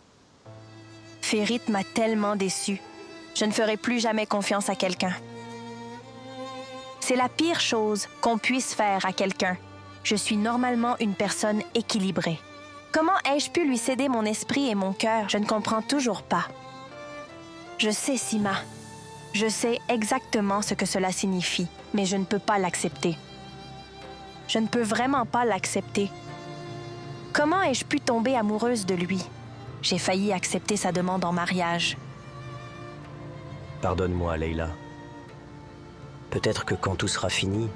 Ferit m'a tellement déçue. Je ne ferai plus jamais confiance à quelqu'un. C'est la pire chose qu'on puisse faire à quelqu'un. Je suis normalement une personne équilibrée. Comment ai-je pu lui céder mon esprit et mon cœur? Je ne comprends toujours pas. Je sais, Sima. Je sais exactement ce que cela signifie, mais je ne peux pas l'accepter. Je ne peux vraiment pas l'accepter. Comment ai-je pu tomber amoureuse de lui? J'ai failli accepter sa demande en mariage. Pardonne-moi, Leila. Peut-être que quand tout sera fini,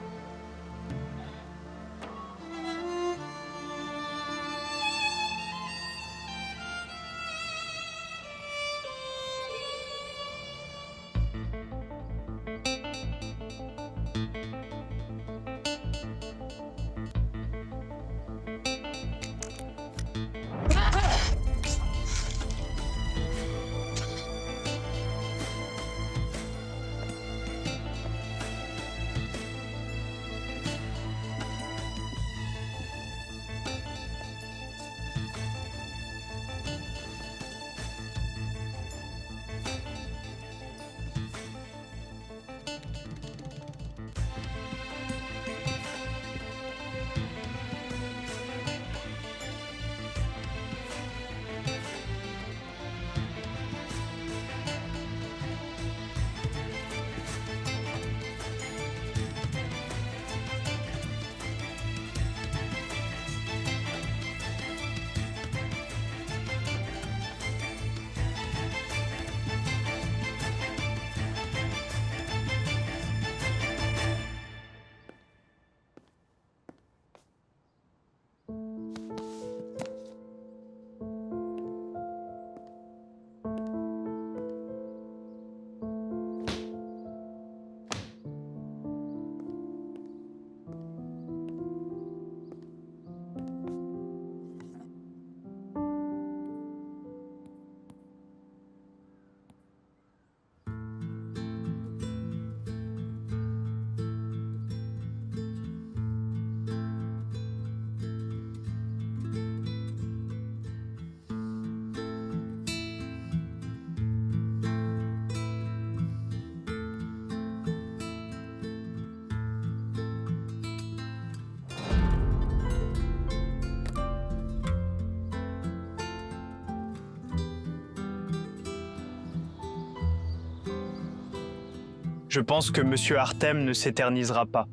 Je pense que Monsieur Artem ne s'éternisera pas.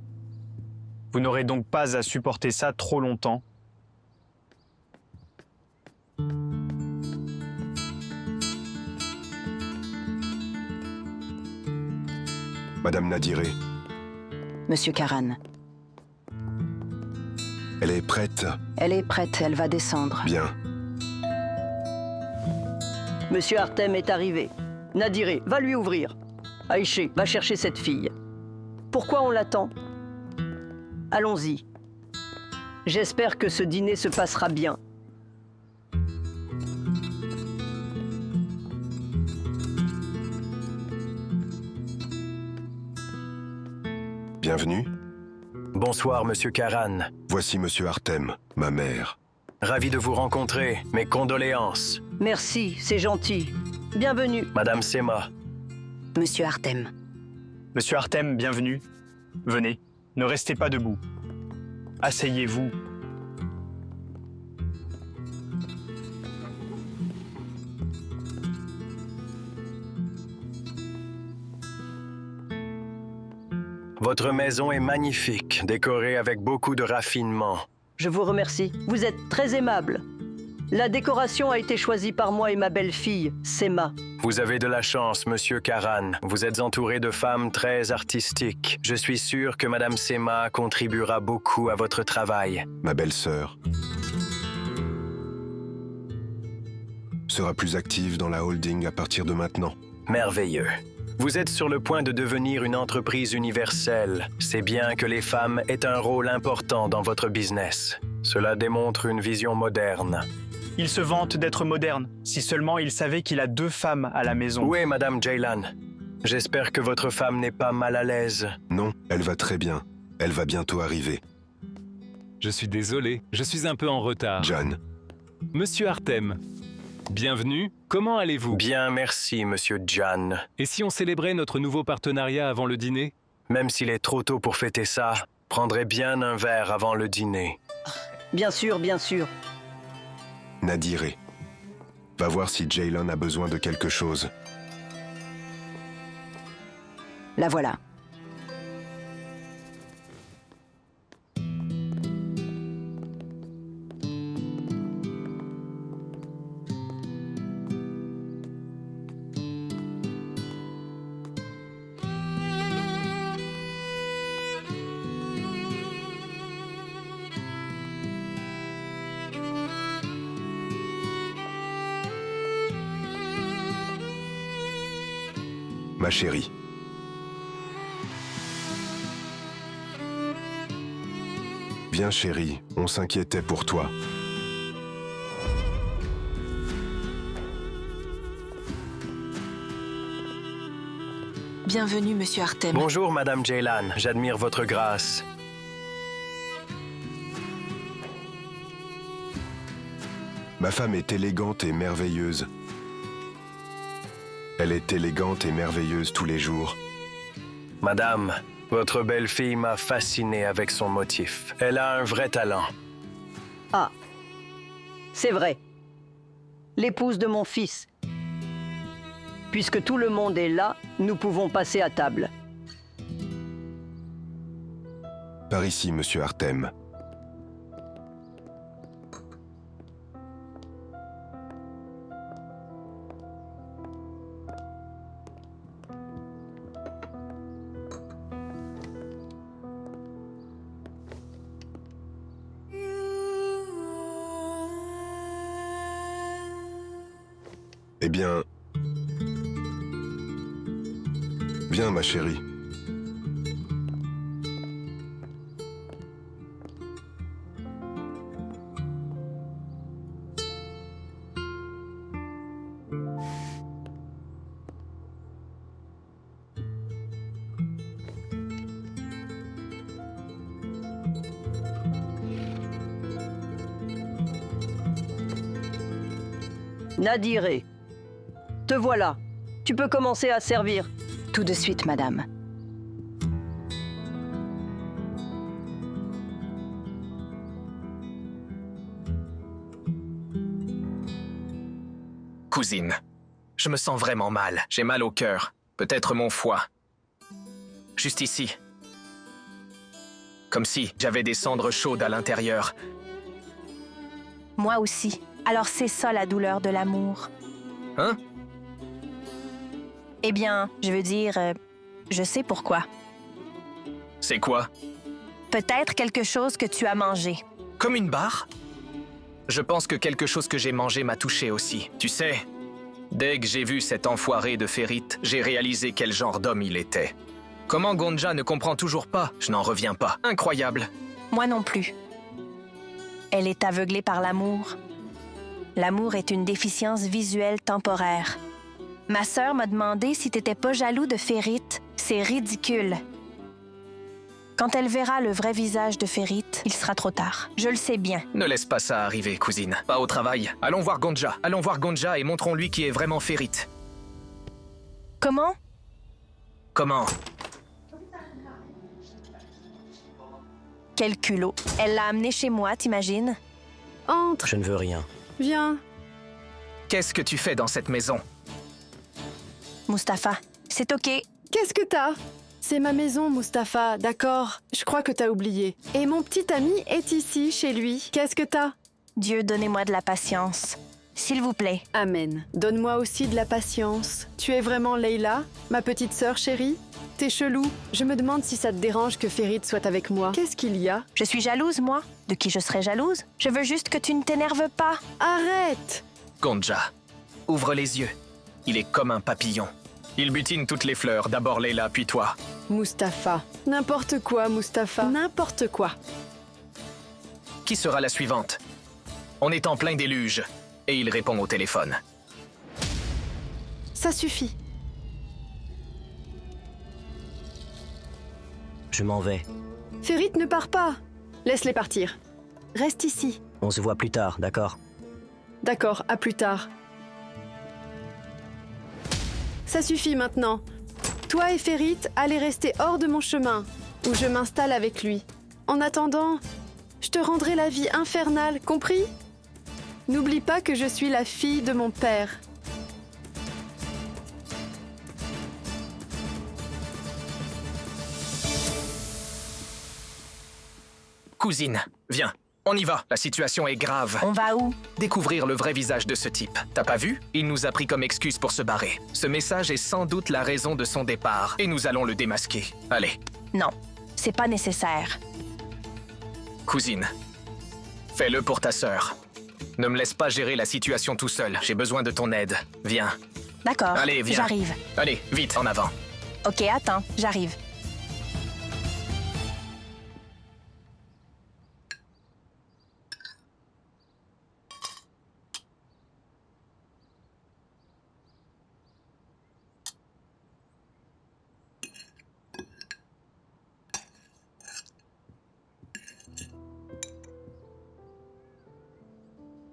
Vous n'aurez donc pas à supporter ça trop longtemps. Madame Nadiré, Monsieur Karan. elle est prête? Elle est prête, elle va descendre. Bien. Monsieur Artem est arrivé. Nadiré, va lui ouvrir. Aïché, va chercher cette fille. Pourquoi on l'attend? Allons-y. J'espère que ce dîner se passera bien. Bienvenue. Bonsoir, Monsieur Karan. Voici Monsieur Artem, ma mère. Ravi de vous rencontrer. Mes condoléances. Merci, c'est gentil. Bienvenue. Madame Sema. Monsieur Artem. Monsieur Artem, bienvenue. Venez, ne restez pas debout. Asseyez-vous. Votre maison est magnifique, décorée avec beaucoup de raffinement. Je vous remercie. Vous êtes très aimable. La décoration a été choisie par moi et ma belle-fille, Sema. Vous avez de la chance, Monsieur Karan. Vous êtes entouré de femmes très artistiques. Je suis sûr que Madame Sema contribuera beaucoup à votre travail. Ma belle-sœur sera plus active dans la holding à partir de maintenant. Merveilleux. Vous êtes sur le point de devenir une entreprise universelle. C'est bien que les femmes aient un rôle important dans votre business. Cela démontre une vision moderne. Il se vante d'être moderne. Si seulement il savait qu'il a 2 femmes à la maison. Où est Madame Jaylan? J'espère que votre femme n'est pas mal à l'aise. Non, elle va très bien. Elle va bientôt arriver. Je suis désolé, je suis un peu en retard. John. Monsieur Artem, bienvenue. Comment allez-vous? Bien, merci, Monsieur Jan. Et si on célébrait notre nouveau partenariat avant le dîner? Même s'il est trop tôt pour fêter ça, prendrai bien un verre avant le dîner. Bien sûr, bien sûr. Nadiré. Va voir si Jaylan a besoin de quelque chose. La voilà. Ma chérie. Viens chérie, on s'inquiétait pour toi. Bienvenue, Monsieur Artem. Bonjour, Madame Jaylan. J'admire votre grâce. Ma femme est élégante et merveilleuse. Elle est élégante et merveilleuse tous les jours. Madame, votre belle-fille m'a fasciné avec son motif. Elle a un vrai talent. Ah, c'est vrai. L'épouse de mon fils. Puisque tout le monde est là, nous pouvons passer à table. Par ici, Monsieur Artem. Eh bien... Viens, ma chérie. Nadiré, te voilà. Tu peux commencer à servir. Tout de suite, madame. Cousine, je me sens vraiment mal. J'ai mal au cœur. Peut-être mon foie. juste ici. Comme si j'avais des cendres chaudes à l'intérieur. Moi aussi. Alors c'est ça la douleur de l'amour. Hein? Eh bien, je veux dire, je sais pourquoi. C'est quoi? Peut-être quelque chose que tu as mangé. Comme une barre? Je pense que quelque chose que j'ai mangé m'a touché aussi. Tu sais, dès que j'ai vu cet enfoiré de Férite, j'ai réalisé quel genre d'homme il était. Comment Gonja ne comprend toujours pas? Je n'en reviens pas. Incroyable. Moi non plus. Elle est aveuglée par l'amour. L'amour est une déficience visuelle temporaire. Ma sœur m'a demandé si t'étais pas jaloux de Férite. C'est ridicule. Quand elle verra le vrai visage de Férite, il sera trop tard. Je le sais bien. Ne laisse pas ça arriver, cousine. Pas au travail. Allons voir Gonja. Allons voir Gonja et montrons-lui qui est vraiment Férite. Comment? Comment? Quel culot. Elle l'a amené chez moi, t'imagines? Entre. Je ne veux rien. Viens. Qu'est-ce que tu fais dans cette maison? Mustapha, c'est OK. Qu'est-ce que t'as? C'est ma maison, Mustapha, d'accord. Je crois que t'as oublié. Et mon petit ami est ici, chez lui. Qu'est-ce que t'as? Dieu, donnez-moi de la patience. S'il vous plaît. Amen. Donne-moi aussi de la patience. Tu es vraiment Leila, ma petite sœur chérie? T'es chelou. Je me demande si ça te dérange que Férite soit avec moi. Qu'est-ce qu'il y a? Je suis jalouse, moi. De qui je serais jalouse? Je veux juste que tu ne t'énerves pas. Arrête! Gonja, ouvre les yeux. Il est comme un papillon. Il butine toutes les fleurs, d'abord Leila, puis toi. Mustapha. N'importe quoi, Mustapha. N'importe quoi. Qui sera la suivante? On est en plein déluge. Et il répond au téléphone. Ça suffit. Je m'en vais. Férite ne part pas. Laisse-les partir. Reste ici. On se voit plus tard, d'accord? D'accord, à plus tard. Ça suffit maintenant. Toi et Férite, allez rester hors de mon chemin, où je m'installe avec lui. En attendant, je te rendrai la vie infernale, compris? N'oublie pas que je suis la fille de mon père. Cousine, viens. On y va, la situation est grave. On va où? Découvrir le vrai visage de ce type. T'as pas vu? Il nous a pris comme excuse pour se barrer. Ce message est sans doute la raison de son départ, et nous allons le démasquer. Allez. Non, c'est pas nécessaire. Cousine, fais-le pour ta sœur. Ne me laisse pas gérer la situation tout seul. J'ai besoin de ton aide. Viens. D'accord, Allez, viens. j'arrive. Allez, vite, en avant. OK, attends, j'arrive.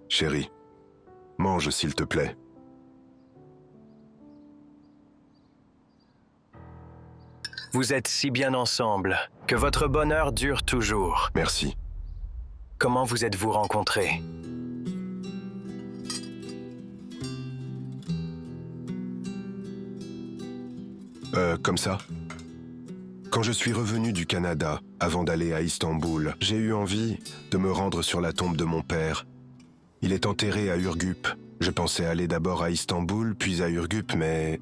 Chérie, mange s'il te plaît. Vous êtes si bien ensemble, que votre bonheur dure toujours. Merci. Comment vous êtes-vous rencontrés? Comme ça. Quand je suis revenu du Canada, avant d'aller à Istanbul, j'ai eu envie de me rendre sur la tombe de mon père. Il est enterré à Ürgüp. Je pensais aller d'abord à Istanbul, puis à Ürgüp, mais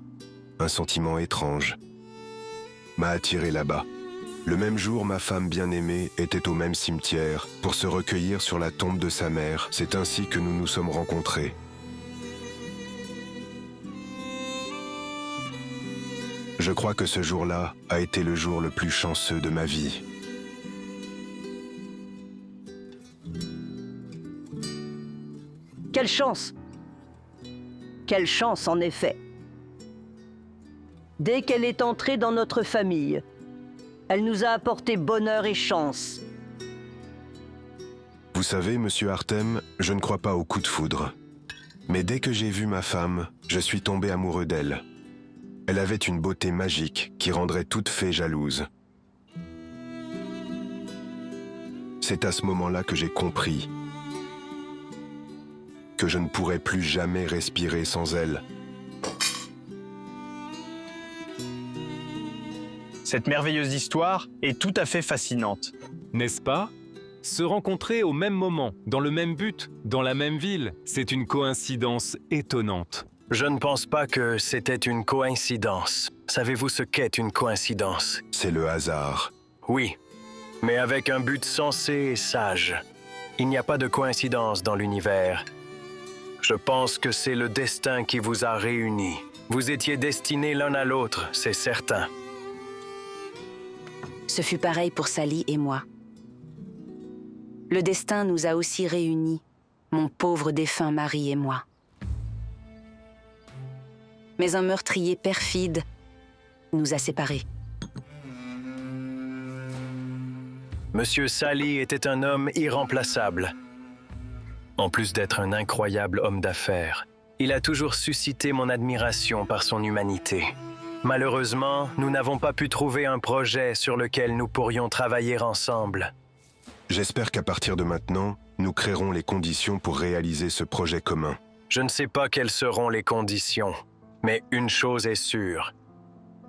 un sentiment étrange m'a attiré là-bas. Le même jour, ma femme bien-aimée était au même cimetière pour se recueillir sur la tombe de sa mère. C'est ainsi que nous nous sommes rencontrés. Je crois que ce jour-là a été le jour le plus chanceux de ma vie. Quelle chance! Quelle chance, en effet! Dès qu'elle est entrée dans notre famille, elle nous a apporté bonheur et chance. Vous savez, monsieur Artem, je ne crois pas au coup de foudre. Mais dès que j'ai vu ma femme, je suis tombé amoureux d'elle. Elle avait une beauté magique qui rendrait toute fée jalouse. C'est à ce moment-là que j'ai compris que je ne pourrais plus jamais respirer sans elle. Cette merveilleuse histoire est tout à fait fascinante. N'est-ce pas? Se rencontrer au même moment, dans le même but, dans la même ville, c'est une coïncidence étonnante. Je ne pense pas que c'était une coïncidence. Savez-vous ce qu'est une coïncidence? C'est le hasard. Oui, mais avec un but sensé et sage. Il n'y a pas de coïncidence dans l'univers. Je pense que c'est le destin qui vous a réunis. Vous étiez destinés l'un à l'autre, c'est certain. Ce fut pareil pour Sally et moi. Le destin nous a aussi réunis, mon pauvre défunt mari et moi. Mais un meurtrier perfide nous a séparés. Monsieur Sally était un homme irremplaçable. En plus d'être un incroyable homme d'affaires, il a toujours suscité mon admiration par son humanité. Malheureusement, nous n'avons pas pu trouver un projet sur lequel nous pourrions travailler ensemble. J'espère qu'à partir de maintenant, nous créerons les conditions pour réaliser ce projet commun. Je ne sais pas quelles seront les conditions, mais une chose est sûre.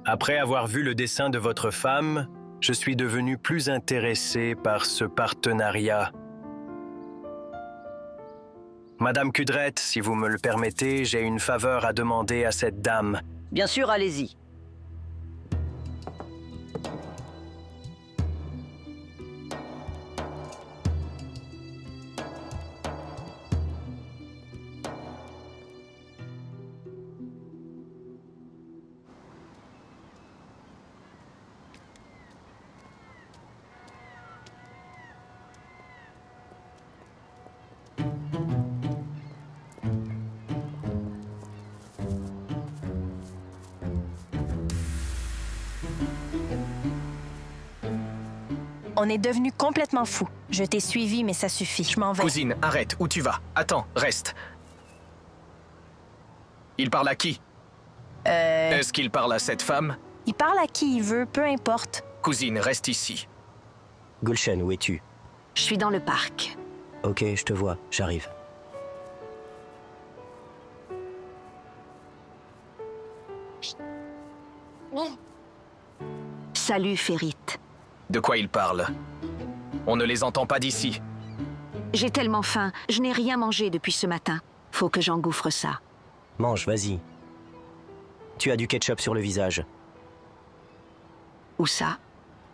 Après avoir vu le dessin de votre femme, je suis devenu plus intéressé par ce partenariat. Madame Kudrett, si vous me le permettez, j'ai une faveur à demander à cette dame. Bien sûr, allez-y. On est devenus complètement fous. Je t'ai suivi, mais ça suffit. Je m'en vais. Cousine, arrête. Où tu vas? Attends, reste. Il parle à qui? Est-ce qu'il parle à cette femme? Il parle à qui il veut, peu importe. Cousine, reste ici. Gulshen, où es-tu? Je suis dans le parc. Ok, je te vois, j'arrive. Salut, Férit. De quoi il parle? On ne les entend pas d'ici. J'ai tellement faim. Je n'ai rien mangé depuis ce matin. Faut que j'engouffre ça. Mange, vas-y. Tu as du ketchup sur le visage. Où ça?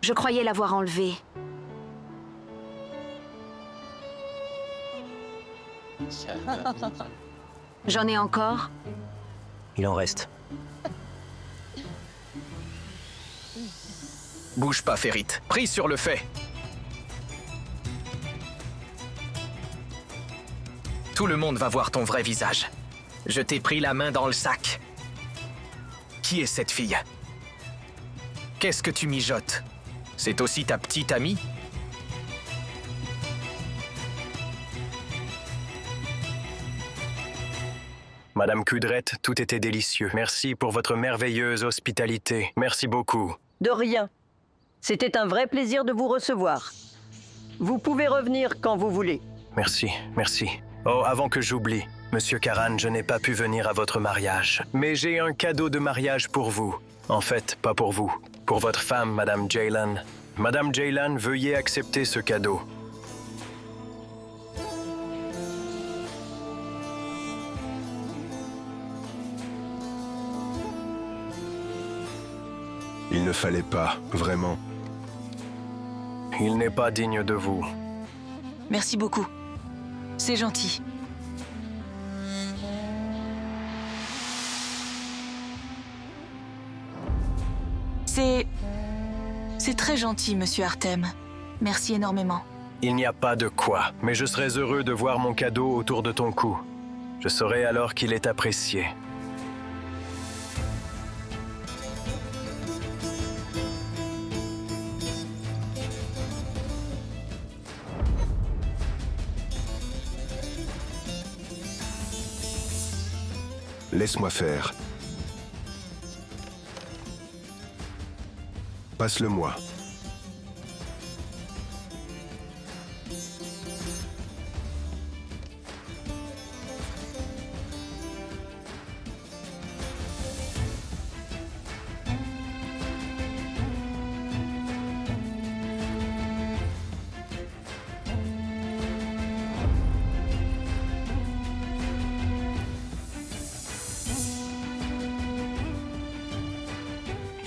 Je croyais l'avoir enlevé. J'en ai encore? Il en reste. Bouge pas, Férit. Prise sur le fait. Tout le monde va voir ton vrai visage. Je t'ai pris la main dans le sac. Qui est cette fille? Qu'est-ce que tu mijotes? C'est aussi ta petite amie? Madame Kudrett, tout était délicieux. Merci pour votre merveilleuse hospitalité. Merci beaucoup. De rien. C'était un vrai plaisir de vous recevoir. Vous pouvez revenir quand vous voulez. Merci, merci. Oh, avant que j'oublie, Monsieur Karan, je n'ai pas pu venir à votre mariage. Mais j'ai un cadeau de mariage pour vous. En fait, pas pour vous. Pour votre femme, Madame Jaylan. Madame Jaylan, veuillez accepter ce cadeau. Il ne fallait pas, vraiment. Il n'est pas digne de vous. Merci beaucoup. C'est gentil. C'est très gentil, Monsieur Artem. Merci énormément. Il n'y a pas de quoi, mais je serais heureux de voir mon cadeau autour de ton cou. Je saurai alors qu'il est apprécié. Laisse-moi faire. Passe-le-moi.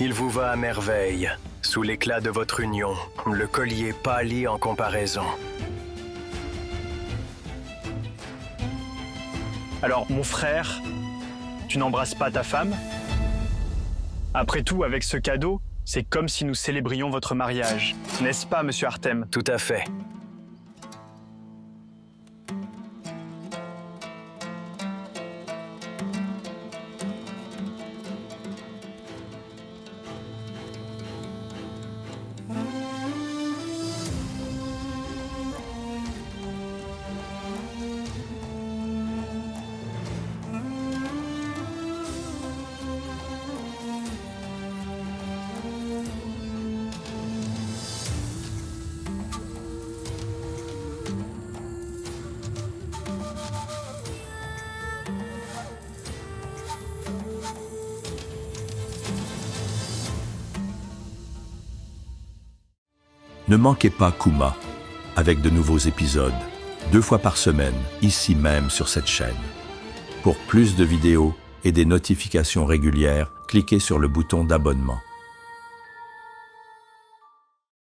Il vous va à merveille. Sous l'éclat de votre union, le collier pâlit en comparaison. Alors, mon frère, tu n'embrasses pas ta femme? Après tout, avec ce cadeau, c'est comme si nous célébrions votre mariage. N'est-ce pas, monsieur Artem? Tout à fait. Ne manquez pas Kuma, avec de nouveaux épisodes, 2 fois par semaine, ici même sur cette chaîne. Pour plus de vidéos et des notifications régulières, cliquez sur le bouton d'abonnement.